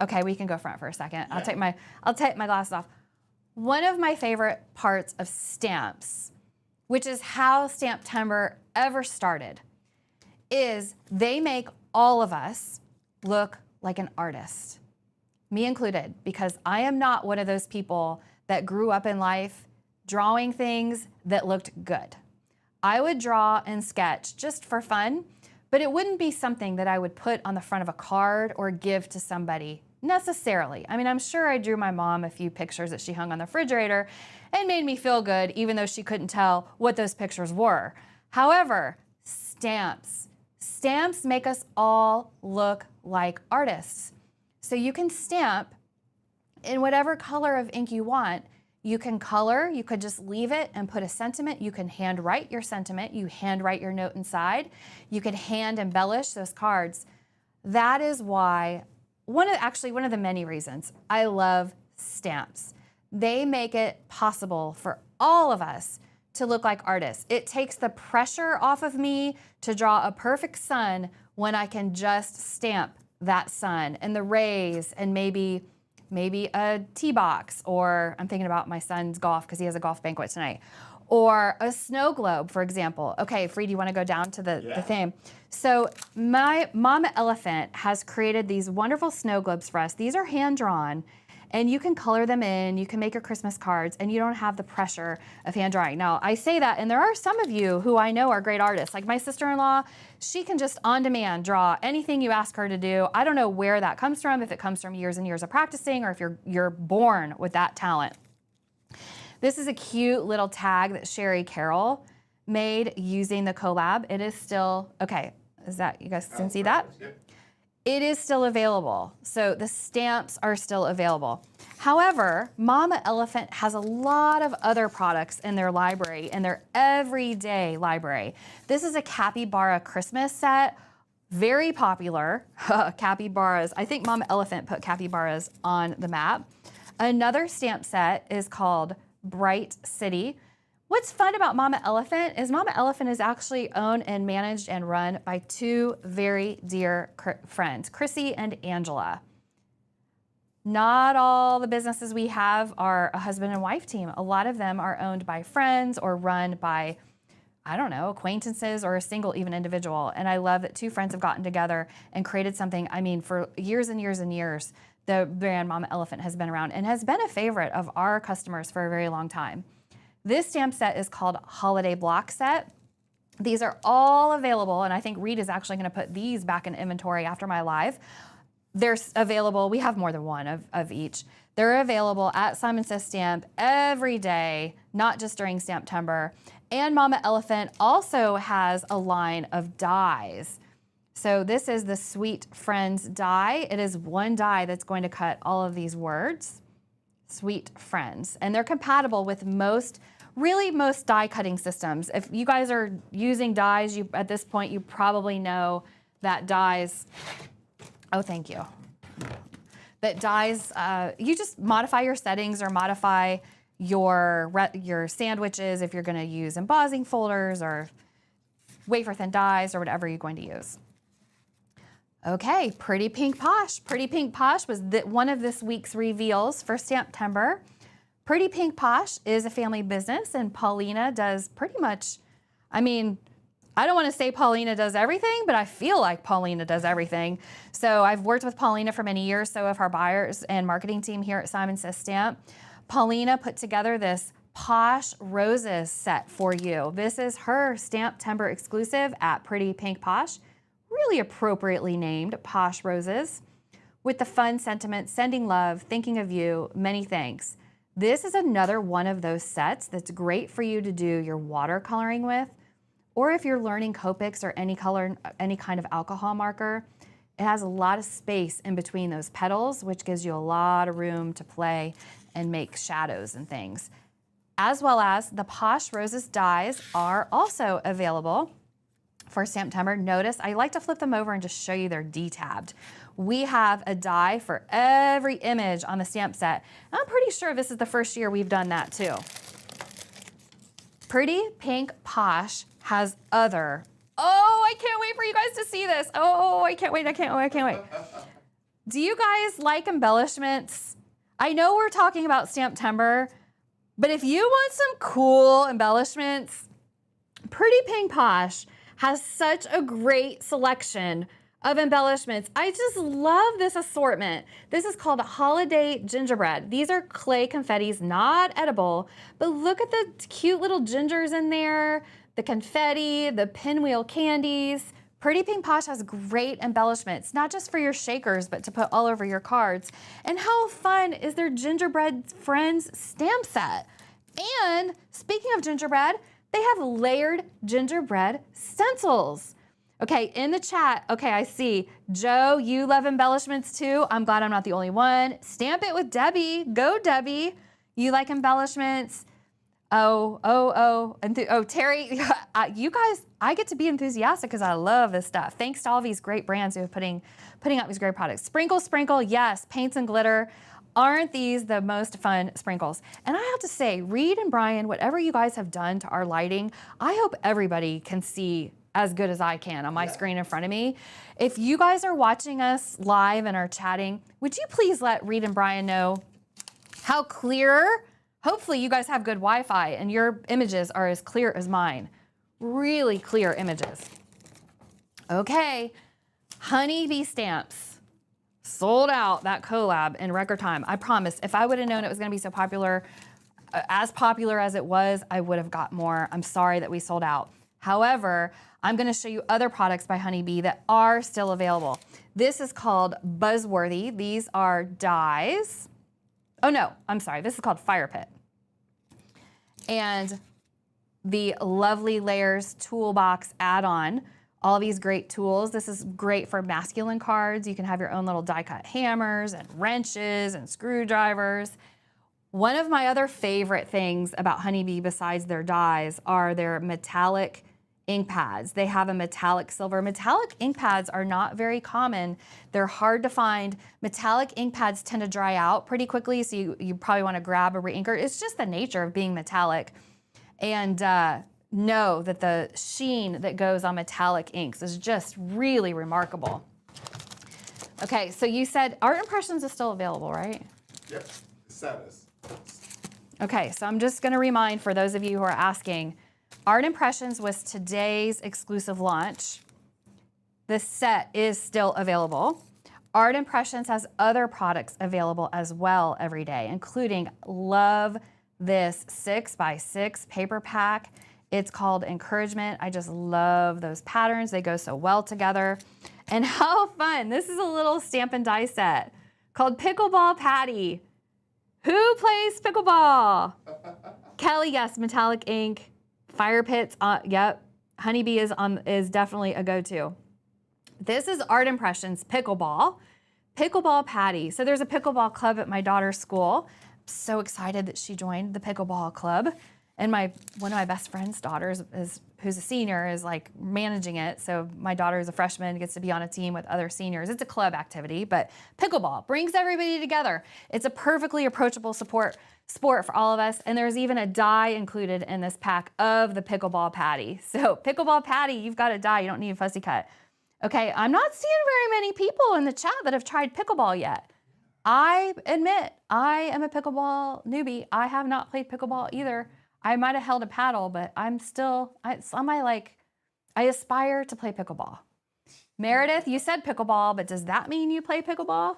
A: okay, we can go front for a second.
B: Yeah.
A: I'll take my glasses off. One of my favorite parts of stamps, which is how STAMPtember ever started, is they make all of us look like an artist, me included, because I am not one of those people that grew up in life drawing things that looked good. I would draw and sketch just for fun, but it wouldn't be something that I would put on the front of a card or give to somebody necessarily. I mean, I'm sure I drew my mom a few pictures that she hung on the refrigerator and made me feel good, even though she couldn't tell what those pictures were. However, stamps make us all look like artists. So you can stamp in whatever color of ink you want. You can color, you could just leave it and put a sentiment. You can hand write your sentiment. You hand write your note inside. You could hand embellish those cards. That is why one of the many reasons I love stamps. They make it possible for all of us to look like artists. It takes the pressure off of me to draw a perfect sun when I can just stamp that sun and the rays and maybe a tee box, or I'm thinking about my son's golf because he has a golf banquet tonight, or a snow globe, for example. Okay, Free, do you want to go down to the theme? So my Mama Elephant has created these wonderful snow globes for us. These are hand-drawn, and you can color them in, you can make your Christmas cards, and you don't have the pressure of hand drawing. Now, I say that, and there are some of you who I know are great artists. Like my sister-in-law, she can just on demand draw anything you ask her to do. I don't know where that comes from, if it comes from years and years of practicing, or if you're born with that talent. This is a cute little tag that Sherry Carroll made using the collab. It is still, okay, is that, you guys can see that? It is still available. So the stamps are still available. However, Mama Elephant has a lot of other products in their library, in their everyday library. This is a capybara Christmas set, very popular. Capybaras, I think Mama Elephant put capybaras on the map. Another stamp set is called Bright City. What's fun about Mama Elephant is actually owned and managed and run by two very dear friends, Chrissy and Angela. Not all the businesses we have are a husband and wife team. A lot of them are owned by friends or run by, I don't know, acquaintances or a single even individual. And I love that two friends have gotten together and created something, I mean, for years and years and years. The brand Mama Elephant has been around and has been a favorite of our customers for a very long time. This stamp set is called Holiday Block Set. These are all available, and I think Reed is actually going to put these back in inventory after my live. They're available, we have more than one of each. They're available at Simon Says Stamp every day, not just during STAMPtember. And Mama Elephant also has a line of dies. So this is the Sweet Friends die. It is one die that's going to cut all of these words, Sweet Friends. And they're compatible with most die cutting systems. If you guys are using dies, at this point, you probably know that dies, oh, thank you. That dies, you just modify your settings or modify your sandwiches if you're gonna use embossing folders or wafer thin dies or whatever you're going to use. Okay, Pretty Pink Posh. Pretty Pink Posh was one of this week's reveals for STAMPtember. Pretty Pink Posh is a family business, and Paulina does pretty much, I mean, I don't want to say Paulina does everything, but I feel like Paulina does everything. So I've worked with Paulina for many years, so have our buyers and marketing team here at Simon Says Stamp. Paulina put together this Posh Roses set for you. This is her STAMPtember exclusive at Pretty Pink Posh, really appropriately named Posh Roses, with the fun sentiment, sending love, thinking of you, many thanks. This is another one of those sets that's great for you to do your watercoloring with, or if you're learning Copics or any kind of alcohol marker. It has a lot of space in between those petals, which gives you a lot of room to play and make shadows and things. As well as the Posh Roses dies are also available for STAMPtember. Notice I like to flip them over and just show you they're detabbed. We have a die for every image on the stamp set. I'm pretty sure this is the first year we've done that too. Pretty Pink Posh has other, oh, I can't wait for you guys to see this. Oh, I can't wait. Do you guys like embellishments? I know we're talking about STAMPtember, but if you want some cool embellishments, Pretty Pink Posh has such a great selection of embellishments. I just love this assortment. This is called Holiday Gingerbread. These are clay confettis, not edible, but look at the cute little gingers in there, the confetti, the pinwheel candies. Pretty Pink Posh has great embellishments, not just for your shakers, but to put all over your cards. And how fun is their Gingerbread Friends stamp set? And speaking of gingerbread, they have layered gingerbread stencils. Okay, in the chat, okay, I see. Joe, you love embellishments too. I'm glad I'm not the only one. Stamp it with Debbie. Go, Debbie. You like embellishments? Oh, Terry, you guys, I get to be enthusiastic because I love this stuff. Thanks to all these great brands who are putting out these great products. Sprinkle, sprinkle, yes, paints and glitter. Aren't these the most fun sprinkles? And I have to say, Reed and Brian, whatever you guys have done to our lighting, I hope everybody can see as good as I can on my screen in front of me. If you guys are watching us live and are chatting, would you please let Reed and Brian know how clear, hopefully you guys have good Wi-Fi and your images are as clear as mine. Really clear images. Okay, Honeybee Stamps. Sold out that collab in record time. I promise, if I would have known it was gonna be so popular, as popular as it was, I would have got more. I'm sorry that we sold out. However, I'm gonna show you other products by Honeybee that are still available. This is called Buzzworthy. These are dies. Oh no, I'm sorry, this is called Fire Pit. And the Lovely Layers Toolbox add-on all these great tools. This is great for masculine cards. You can have your own little die cut hammers and wrenches and screwdrivers. One of my other favorite things about Honeybee besides their dies are their metallic ink pads. They have a metallic silver. Metallic ink pads are not very common. They're hard to find. Metallic ink pads tend to dry out pretty quickly, so you probably want to grab a reinker. It's just the nature of being metallic. And know that the sheen that goes on metallic inks is just really remarkable. Okay, so you said Art Impressions is still available, right?
B: Yep, status.
A: Okay, so I'm just gonna remind for those of you who are asking, Art Impressions was today's exclusive launch. The set is still available. Art Impressions has other products available as well every day, including love this 6x6 paper pack. It's called Encouragement. I just love those patterns. They go so well together. And how fun. This is a little stamp and die set called Pickleball Patty. Who plays pickleball? Kelly, yes, metallic ink. Fire pits, yep. Honeybee is definitely a go-to. This is Art Impressions Pickleball Patty. So there's a pickleball club at my daughter's school. I'm so excited that she joined the pickleball club. And one of my best friend's daughters who's a senior is like managing it. So my daughter is a freshman, gets to be on a team with other seniors. It's a club activity, but pickleball brings everybody together. It's a perfectly approachable sport for all of us. And there's even a die included in this pack of the pickleball patty. So pickleball patty, you've got a die. You don't need a fussy cut. Okay, I'm not seeing very many people in the chat that have tried pickleball yet. I admit I am a pickleball newbie. I have not played pickleball either. I might have held a paddle, but I aspire to play pickleball. Meredith, you said pickleball, but does that mean you play pickleball?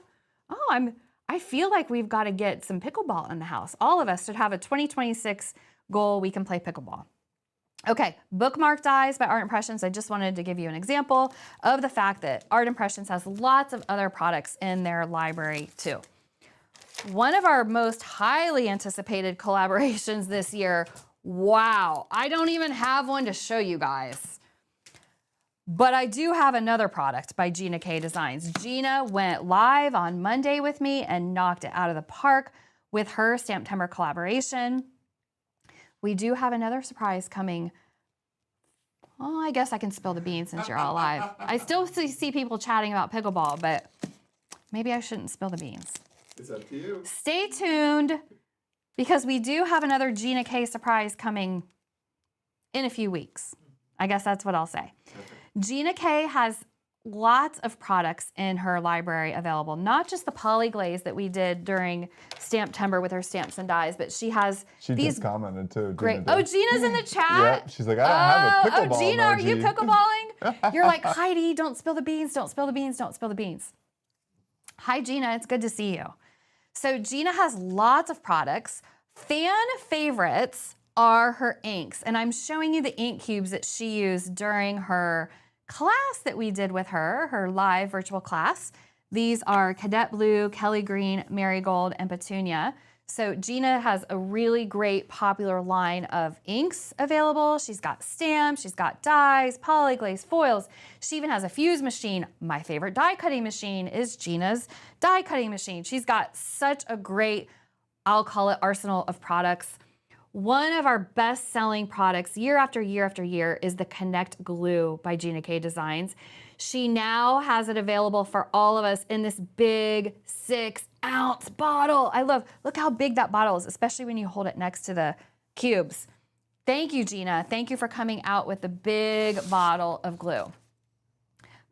A: Oh, I feel like we've got to get some pickleball in the house. All of us should have a 2026 goal. We can play pickleball. Okay, bookmark dies by Art Impressions. I just wanted to give you an example of the fact that Art Impressions has lots of other products in their library too. One of our most highly anticipated collaborations this year, wow, I don't even have one to show you guys. But I do have another product by Gina K Designs. Gina went live on Monday with me and knocked it out of the park with her STAMPtember collaboration. We do have another surprise coming. Oh, I guess I can spill the beans since you're all live. I still see people chatting about pickleball, but maybe I shouldn't spill the beans.
B: It's up to you.
A: Stay tuned because we do have another Gina K surprise coming in a few weeks. I guess that's what I'll say. Gina K has lots of products in her library available, not just the poly glaze that we did during STAMPtember with her stamps and dies, but she has these
B: just commented too.
A: great. Oh, Gina's in the chat.
B: Yeah, she's like, I don't have a pickleball.
A: Oh, Gina,
B: emoji.
A: are you pickleballing? You're like, Heidi, don't spill the beans, don't spill the beans, don't spill the beans. Hi, Gina, it's good to see you. So Gina has lots of products. Fan favorites are her inks, and I'm showing you the ink cubes that she used during her class that we did with her live virtual class. These are Cadet Blue, Kelly Green, Marigold, and Petunia. So Gina has a really great popular line of inks available. She's got stamps, she's got dies, polyglaze, foils. She even has a fuse machine. My favorite die cutting machine is Gina's die cutting machine. She's got such a great, I'll call it, arsenal of products. One of our best-selling products year after year after year is the Connect Glue by Gina K Designs. She now has it available for all of us in this big 6-ounce bottle. Look how big that bottle is, especially when you hold it next to the cubes. Thank you, Gina. Thank you for coming out with the big bottle of glue. Okay,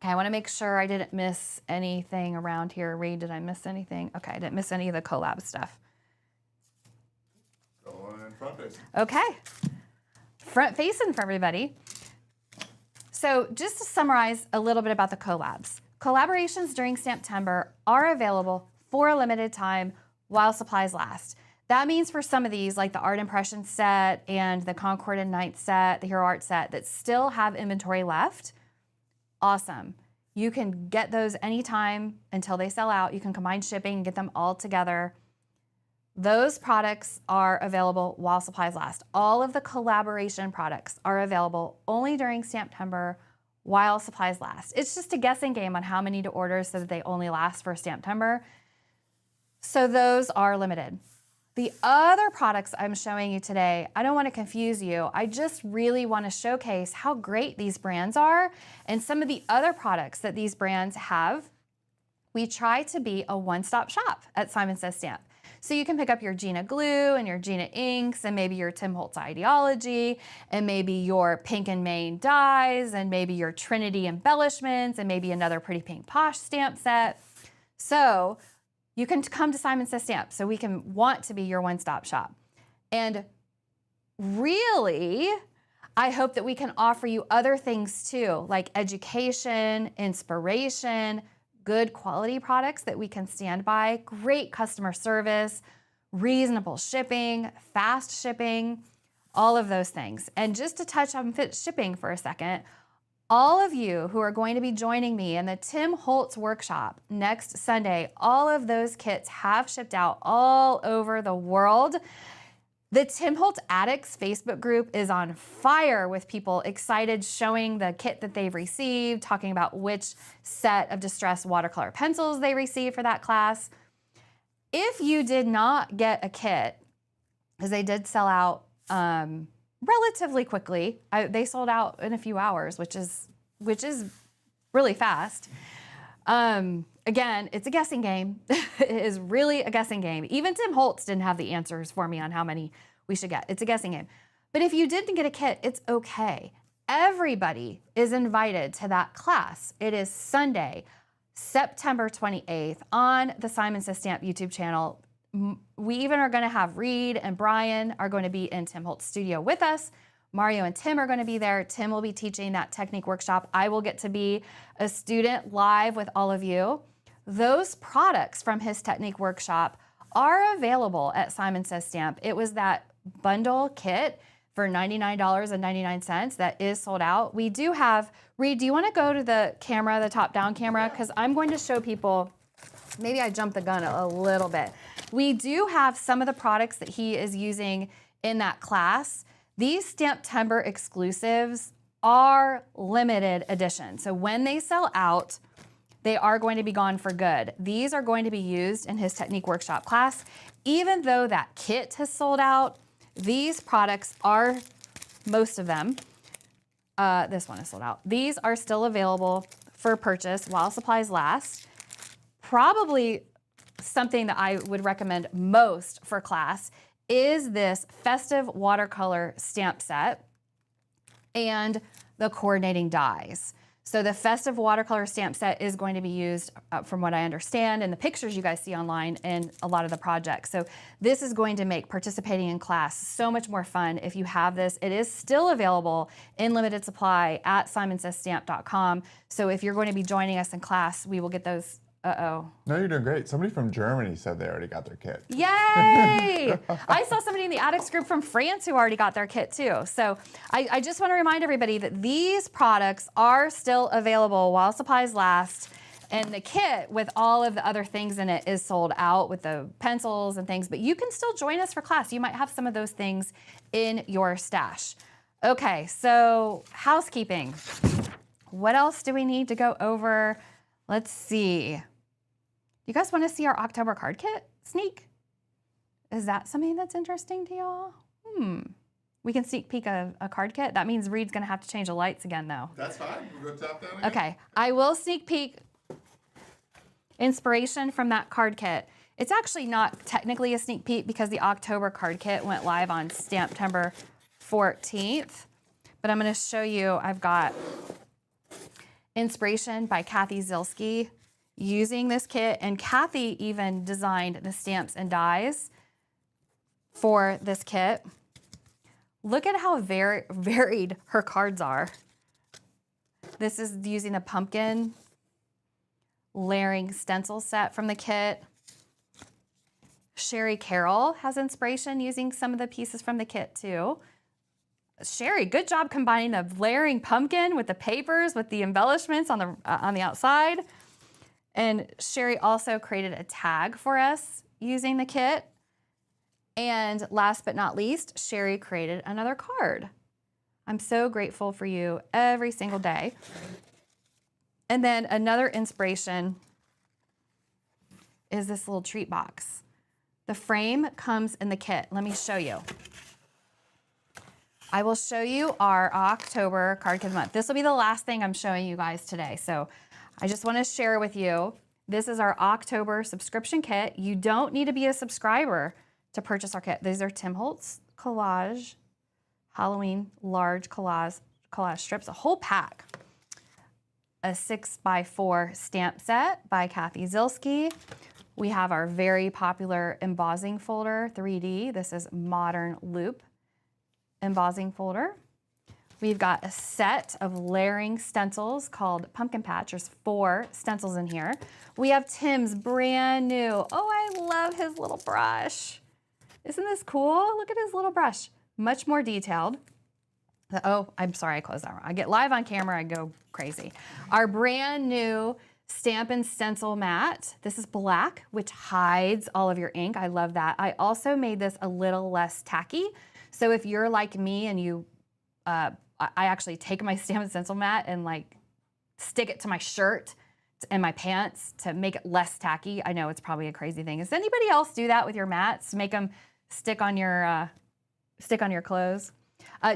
A: I wanna make sure I didn't miss anything around here. Reed, did I miss anything? Okay, I didn't miss any of the collab stuff.
B: Front facing.
A: Okay, front facing for everybody. So just to summarize a little bit about the collabs. Collaborations during STAMPtember are available for a limited time while supplies last. That means for some of these, like the Art Impressions set and the Concord and Night set, the Hero Art set, that still have inventory left, awesome. You can get those anytime until they sell out. You can combine shipping and get them all together. Those products are available while supplies last. All of the collaboration products are available only during STAMPtember while supplies last. It's just a guessing game on how many to order so that they only last for STAMPtember. So those are limited. The other products I'm showing you today, I don't want to confuse you. I just really want to showcase how great these brands are and some of the other products that these brands have. We try to be a one-stop shop at Simon Says Stamp. So you can pick up your Gina glue and your Gina inks and maybe your Tim Holtz ideology and maybe your pink and Maine dies and maybe your Trinity embellishments and maybe another pretty pink Posh stamp set. So you can come to Simon Says Stamp so we can want to be your one-stop shop. And really, I hope that we can offer you other things too, like education, inspiration, good quality products that we can stand by, great customer service, reasonable shipping, fast shipping, all of those things. And just to touch on shipping for a second, all of you who are going to be joining me in the Tim Holtz workshop next Sunday, all of those kits have shipped out all over the world. The Tim Holtz Addicts Facebook group is on fire with people excited showing the kit that they've received, talking about which set of distressed watercolor pencils they received for that class. If you did not get a kit, because they did sell out relatively quickly. They sold out in a few hours, which is really fast. Again, it's a guessing game. It is really a guessing game. Even Tim Holtz didn't have the answers for me on how many we should get. It's a guessing game. But if you didn't get a kit, it's okay. Everybody is invited to that class. It is Sunday, September 28th on the Simon Says Stamp YouTube channel. We even are going to have Reed and Brian are going to be in Tim Holtz studio with us. Mario and Tim are going to be there. Tim will be teaching that technique workshop. I will get to be a student live with all of you. Those products from his technique workshop are available at Simon Says Stamp. It was that bundle kit for $99.99 that is sold out. We do have, Reed, do you want to go to the camera, the top-down camera? Because I'm going to show people, maybe I jumped the gun a little bit. We do have some of the products that he is using in that class. These STAMPtember exclusives are limited edition. So when they sell out, they are going to be gone for good. These are going to be used in his technique workshop class. Even though that kit has sold out, these products are, most of them, this one is sold out. These are still available for purchase while supplies last. Probably something that I would recommend most for class is this festive watercolor stamp set and the coordinating dies. So the festive watercolor stamp set is going to be used, from what I understand, in the pictures you guys see online in a lot of the projects. So this is going to make participating in class so much more fun if you have this. It is still available in limited supply at simonsaystamp.com. So if you're going to be joining us in class, we will get those. Uh-oh.
B: No, you're doing great. Somebody from Germany said they already got their kit.
A: Yay! I saw somebody in the Addicts group from France who already got their kit too. So I just want to remind everybody that these products are still available while supplies last. And the kit with all of the other things in it is sold out with the pencils and things. But you can still join us for class. You might have some of those things in your stash. Okay, so housekeeping. What else do we need to go over? Let's see. You guys want to see our October card kit sneak? Is that something that's interesting to y'all? We can sneak peek a card kit. That means Reed's gonna have to change the lights again though.
B: That's fine. We'll go top down again.
A: Okay, I will sneak peek inspiration from that card kit. It's actually not technically a sneak peek because the October card kit went live on STAMPtember 14th. But I'm gonna show you, I've got inspiration by Kathy Zilski using this kit, and Kathy even designed the stamps and dies for this kit. Look at how varied her cards are. This is using the pumpkin layering stencil set from the kit. Sherry Carroll has inspiration using some of the pieces from the kit too. Sherry, good job combining the layering pumpkin with the papers, with the embellishments on the outside. And Sherry also created a tag for us using the kit. And last but not least, Sherry created another card. I'm so grateful for you every single day. And then another inspiration is this little treat box. The frame comes in the kit. Let me show you. I will show you our October card kit of the month. This will be the last thing I'm showing you guys today. So I just want to share with you, this is our October subscription kit. You don't need to be a subscriber to purchase our kit. These are Tim Holtz collage, Halloween large collage strips, a whole pack. A 6x4 stamp set by Kathy Zilski. We have our very popular embossing folder, 3D. This is modern loop embossing folder. We've got a set of layering stencils called Pumpkin Patch. There's 4 stencils in here. We have Tim's brand new, oh, I love his little brush. Isn't this cool? Look at his little brush. Much more detailed. Oh, I'm sorry, I closed that wrong. I get live on camera, I go crazy. Our brand new stamp and stencil mat. This is black, which hides all of your ink. I love that. I also made this a little less tacky. So if you're like me and you, I actually take my stamp and stencil mat and like stick it to my shirt and my pants to make it less tacky. I know it's probably a crazy thing. Does anybody else do that with your mats? Make them stick on your clothes?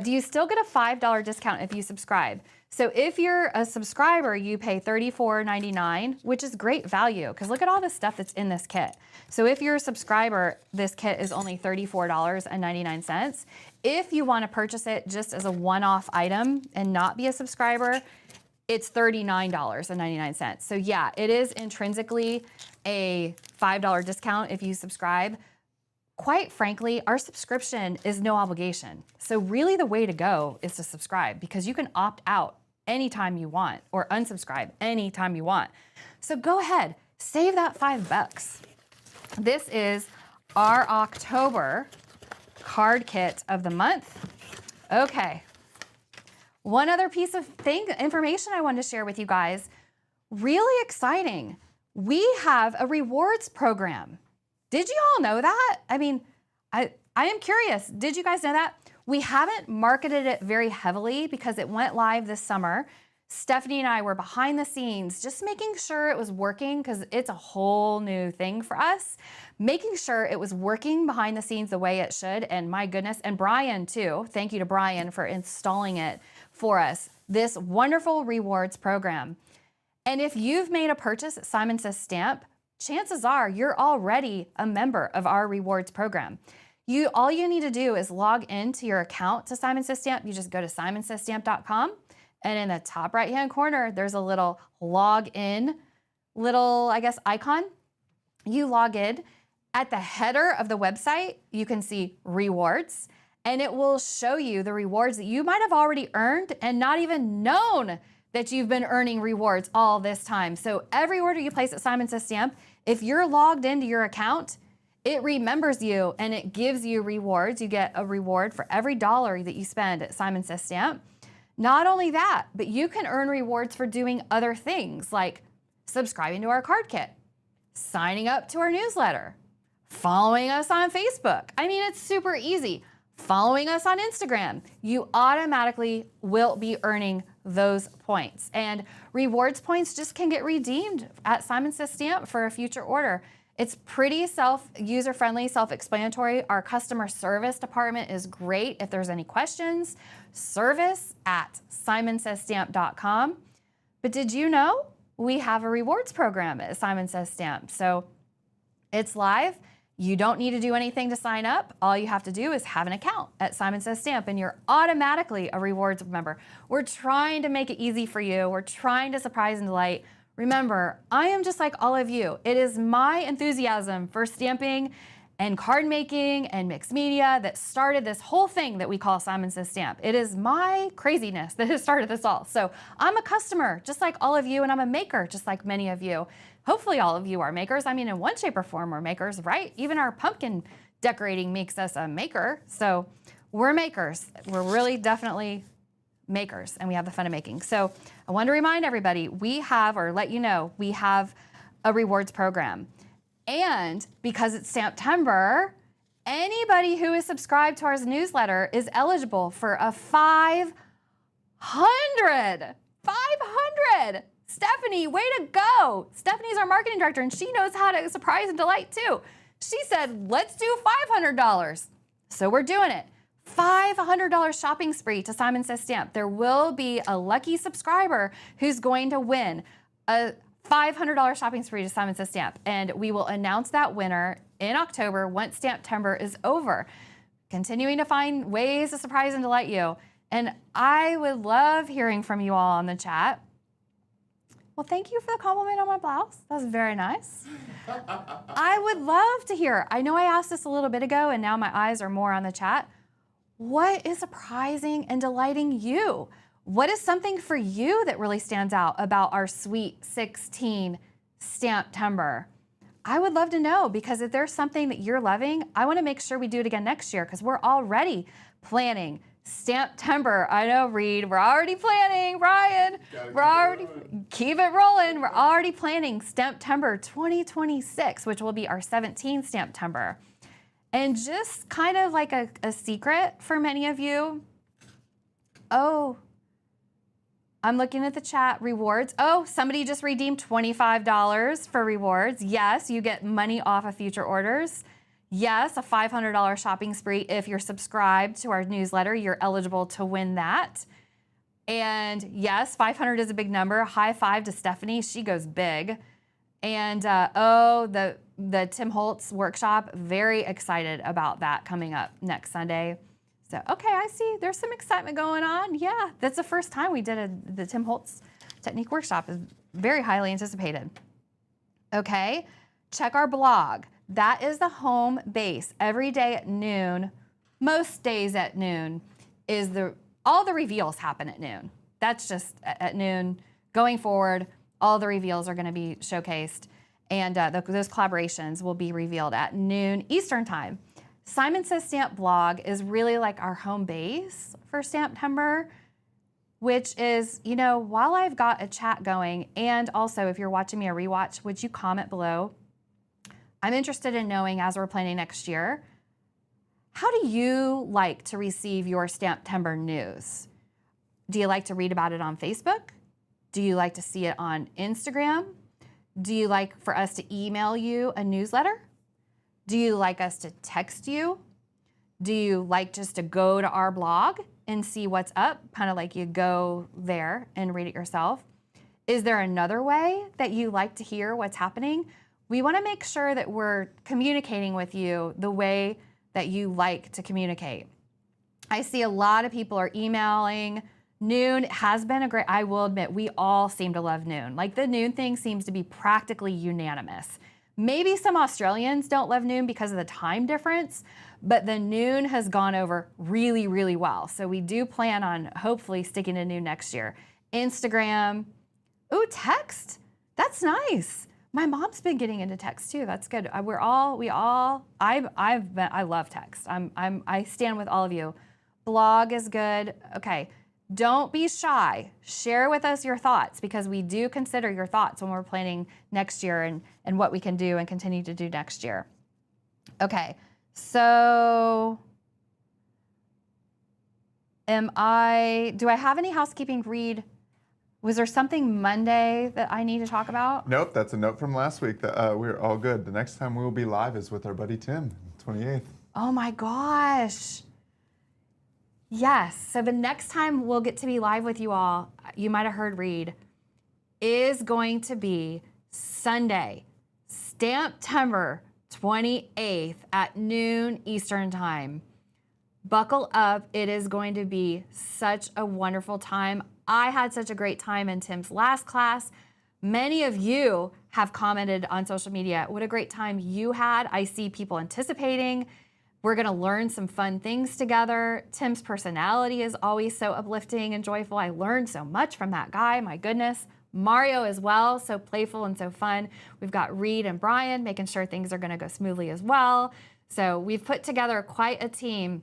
A: Do you still get a $5 discount if you subscribe? So if you're a subscriber, you pay $34.99, which is great value because look at all the stuff that's in this kit. So if you're a subscriber, this kit is only $34.99. If you want to purchase it just as a one-off item and not be a subscriber, it's $39.99. So yeah, it is intrinsically a $5 discount if you subscribe. Quite frankly, our subscription is no obligation. So really the way to go is to subscribe because you can opt out anytime you want or unsubscribe anytime you want. So go ahead, save that $5. This is our October card kit of the month. Okay. One other piece of information I wanted to share with you guys. Really exciting. We have a rewards program. Did you all know that? I mean, I am curious. Did you guys know that? We haven't marketed it very heavily because it went live this summer. Stephanie and I were behind the scenes just making sure it was working because it's a whole new thing for us. Making sure it was working behind the scenes the way it should. And my goodness, and Brian too. Thank you to Brian for installing it for us. This wonderful rewards program. And if you've made a purchase at Simon Says Stamp, chances are you're already a member of our rewards program. All you need to do is log into your account to Simon Says Stamp. You just go to simonsaystamp.com, and in the top right-hand corner, there's a little log in, icon. You log in. At the header of the website, you can see rewards, and it will show you the rewards that you might have already earned and not even known that you've been earning rewards all this time. So every order you place at Simon Says Stamp, if you're logged into your account, it remembers you and it gives you rewards. You get a reward for every dollar that you spend at Simon Says Stamp. Not only that, but you can earn rewards for doing other things like subscribing to our card kit, signing up to our newsletter, following us on Facebook. I mean, it's super easy. Following us on Instagram, you automatically will be earning those points. And rewards points just can get redeemed at Simon Says Stamp for a future order. It's pretty user-friendly, self-explanatory. Our customer service department is great. If there's any questions, service@simonsaystamp.com. But did you know we have a rewards program at Simon Says Stamp? So it's live. You don't need to do anything to sign up. All you have to do is have an account at Simon Says Stamp and you're automatically a rewards member. We're trying to make it easy for you. We're trying to surprise and delight. Remember, I am just like all of you. It is my enthusiasm for stamping and card making and mixed media that started this whole thing that we call Simon Says Stamp. It is my craziness that has started this all. So I'm a customer just like all of you, and I'm a maker just like many of you. Hopefully all of you are makers. I mean, in one shape or form, we're makers, right? Even our pumpkin decorating makes us a maker. So we're makers. We're really definitely makers, and we have the fun of making. So I want to remind everybody, we have a rewards program. And because it's STAMPtember Anybody who is subscribed to our newsletter is eligible for a 500. Stephanie, way to go. Stephanie's our marketing director and she knows how to surprise and delight too. She said, let's do $500. So we're doing it. $500 shopping spree to Simon Says Stamp. There will be a lucky subscriber who's going to win a $500 shopping spree to Simon Says Stamp. And we will announce that winner in October once STAMPtember is over. Continuing to find ways to surprise and delight you. And I would love hearing from you all on the chat. Well, thank you for the compliment on my blouse. That was very nice. I would love to hear. I know I asked this a little bit ago and now my eyes are more on the chat. What is surprising and delighting you? What is something for you that really stands out about our Sweet 16 STAMPtember? I would love to know, because if there's something that you're loving, I want to make sure we do it again next year, because we're already planning STAMPtember. I know, Reed, we're already planning. Ryan, we're already, keep it rolling. We're already planning STAMPtember 2026, which will be our 17th STAMPtember. And just kind of like a secret for many of you. Oh, I'm looking at the chat, rewards. Oh, somebody just redeemed $25 for rewards. Yes, you get money off of future orders. Yes, a $500 shopping spree. If you're subscribed to our newsletter, you're eligible to win that. And yes, 500 is a big number. High five to Stephanie, she goes big. And the Tim Holtz workshop, very excited about that coming up next Sunday. So, okay, I see there's some excitement going on. Yeah, that's the first time we did the Tim Holtz technique workshop. Is very highly anticipated. Okay, check our blog. That is the home base. Every day at noon, most days at noon, all the reveals happen at noon. That's just at noon. Going forward, all the reveals are going to be showcased, and those collaborations will be revealed at noon Eastern time. Simon Says Stamp blog is really like our home base for STAMPtember, which is, you know, while I've got a chat going, and also if you're watching me a rewatch, would you comment below? I'm interested in knowing, as we're planning next year, how do you like to receive your STAMPtember news? Do you like to read about it on Facebook? Do you like to see it on Instagram? Do you like for us to email you a newsletter? Do you like us to text you? Do you like just to go to our blog and see what's up? Kind of like you go there and read it yourself. Is there another way that you like to hear what's happening? We want to make sure that we're communicating with you the way that you like to communicate. I see a lot of people are emailing. Noon has been a great, I will admit, we all seem to love Noon. Like the Noon thing seems to be practically unanimous. Maybe some Australians don't love Noon because of the time difference, but the Noon has gone over really, really well. So we do plan on hopefully sticking to Noon next year. Instagram, ooh, text, that's nice. My mom's been getting into text too. That's good. I love text. I stand with all of you. Blog is good. Okay. Don't be shy. Share with us your thoughts, because we do consider your thoughts when we're planning next year and what we can do and continue to do next year. Okay, so do I have any housekeeping, Reed? Was there something Monday that I need to talk about?
B: Nope, that's a note from last week that we're all good. The next time we will be live is with our buddy Tim, 28th.
A: Oh my gosh. Yes, so the next time we'll get to be live with you all, you might have heard Reed, is going to be Sunday, STAMPtember 28th at noon Eastern time. Buckle up, it is going to be such a wonderful time. I had such a great time in Tim's last class. Many of you have commented on social media, what a great time you had. I see people anticipating. We're gonna learn some fun things together. Tim's personality is always so uplifting and joyful. I learned so much from that guy, my goodness. Mario as well, so playful and so fun. We've got Reed and Brian making sure things are gonna go smoothly as well. So we've put together quite a team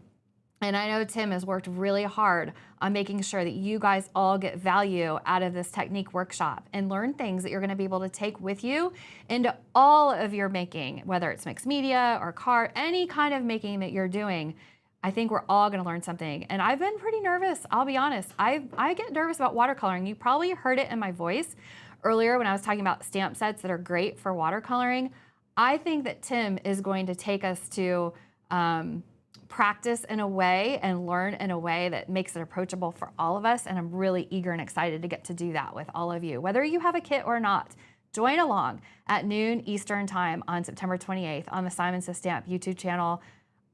A: And I know Tim has worked really hard on making sure that you guys all get value out of this technique workshop and learn things that you're going to be able to take with you into all of your making, whether it's mixed media or card, any kind of making that you're doing. I think we're all going to learn something. And I've been pretty nervous. I'll be honest. I get nervous about watercoloring. You probably heard it in my voice earlier when I was talking about stamp sets that are great for watercoloring. I think that Tim is going to take us to practice in a way and learn in a way that makes it approachable for all of us. And I'm really eager and excited to get to do that with all of you. Whether you have a kit or not, join along at noon Eastern time on September 28th on the Simon Says Stamp YouTube channel.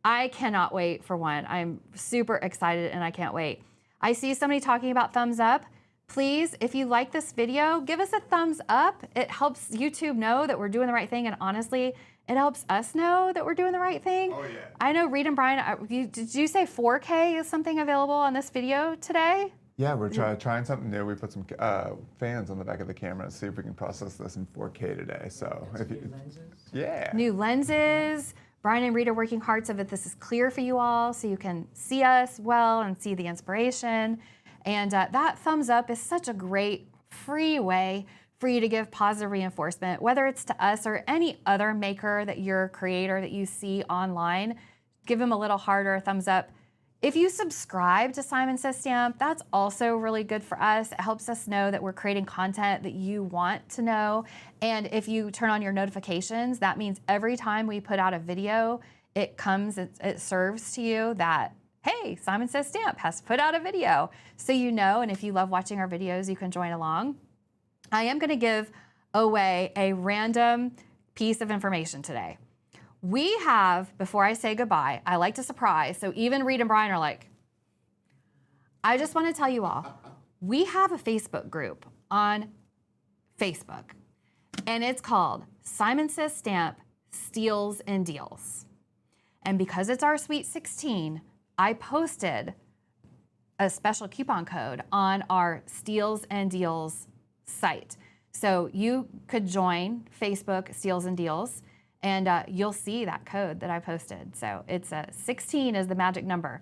A: I cannot wait for one. I'm super excited and I can't wait. I see somebody talking about thumbs up. Please, if you like this video, give us a thumbs up. It helps YouTube know that we're doing the right thing, and honestly, it helps us know that we're doing the right thing.
B: Oh, yeah.
A: I know Reed and Brian, did you say 4K is something available on this video today?
B: Yeah, we're trying something new. We put some fans on the back of the camera to see if we can process this in 4K today. So, if you,
C: lenses.
B: yeah.
A: New lenses. Brian and Reed are working hard so that this is clear for you all so you can see us well and see the inspiration. And that thumbs up is such a great free way for you to give positive reinforcement, whether it's to us or any other maker that you're a creator that you see online. Give them a little heart or a thumbs up. If you subscribe to Simon Says Stamp, that's also really good for us. It helps us know that we're creating content that you want to know. And if you turn on your notifications, that means every time we put out a video, it serves to you that, hey, Simon Says Stamp has put out a video. So you know, and if you love watching our videos, you can join along. I am gonna give away a random piece of information today. We have, before I say goodbye, I like to surprise, so even Reed and Brian are like, I just want to tell you all, we have a Facebook group on Facebook, and it's called Simon Says Stamp Steals and Deals. And because it's our Sweet 16, I posted a special coupon code on our Steals and Deals site. So you could join Facebook Steals and Deals, and you'll see that code that I posted. So it's 16 is the magic number.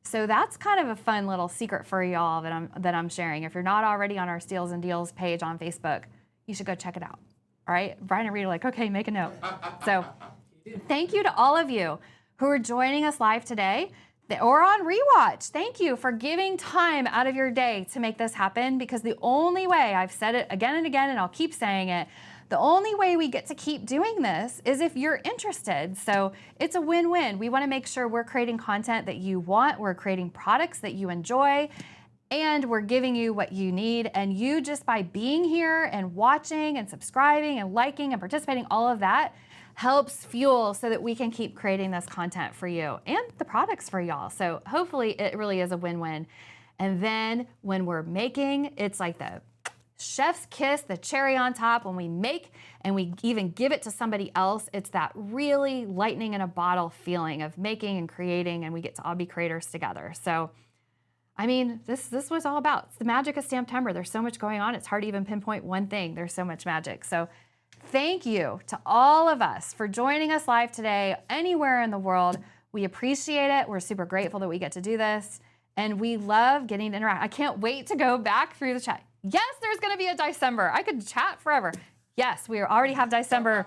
A: So that's kind of a fun little secret for y'all that I'm sharing. If you're not already on our Steals and Deals page on Facebook, you should go check it out. All right, Brian and Reed are like, okay, make a note. So thank you to all of you who are joining us live today or on rewatch. Thank you for giving time out of your day to make this happen, because the only way, I've said it again and again, and I'll keep saying it, the only way we get to keep doing this is if you're interested. So it's a win-win. We want to make sure we're creating content that you want, we're creating products that you enjoy, and we're giving you what you need. And you, just by being here and watching and subscribing and liking and participating, all of that helps fuel so that we can keep creating this content for you and the products for y'all. So hopefully it really is a win-win. And then when we're making, it's like the chef's kiss, the cherry on top. When we make and we even give it to somebody else, it's that really lightning in a bottle feeling of making and creating, and we get to all be creators together. So, I mean, this was all about. It's the magic of STAMPtember. There's so much going on. It's hard to even pinpoint one thing. There's so much magic. So thank you to all of us for joining us live today, anywhere in the world. We appreciate it. We're super grateful that we get to do this, and we love getting to interact. I can't wait to go back through the chat. Yes, there's going to be a December. I could chat forever. Yes, we already have December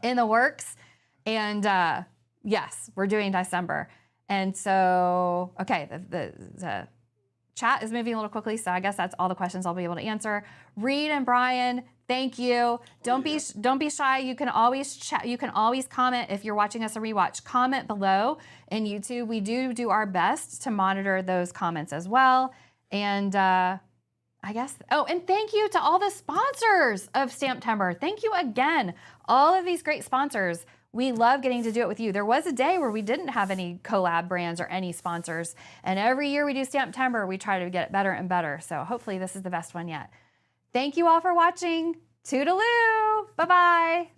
A: in the works. And yes, we're doing December. And so, okay, the chat is moving a little quickly, so I guess that's all the questions I'll be able to answer. Reed and Brian, thank you. Don't be shy. You can always chat. You can always comment if you're watching us a rewatch. Comment below in YouTube. We do our best to monitor those comments as well. And I guess, oh, and thank you to all the sponsors of STAMPtember. Thank you again. All of these great sponsors. We love getting to do it with you. There was a day where we didn't have any collab brands or any sponsors. And every year we do STAMPtember, we try to get it better and better. So hopefully this is the best one yet. Thank you all for watching. Toodaloo. Bye-bye.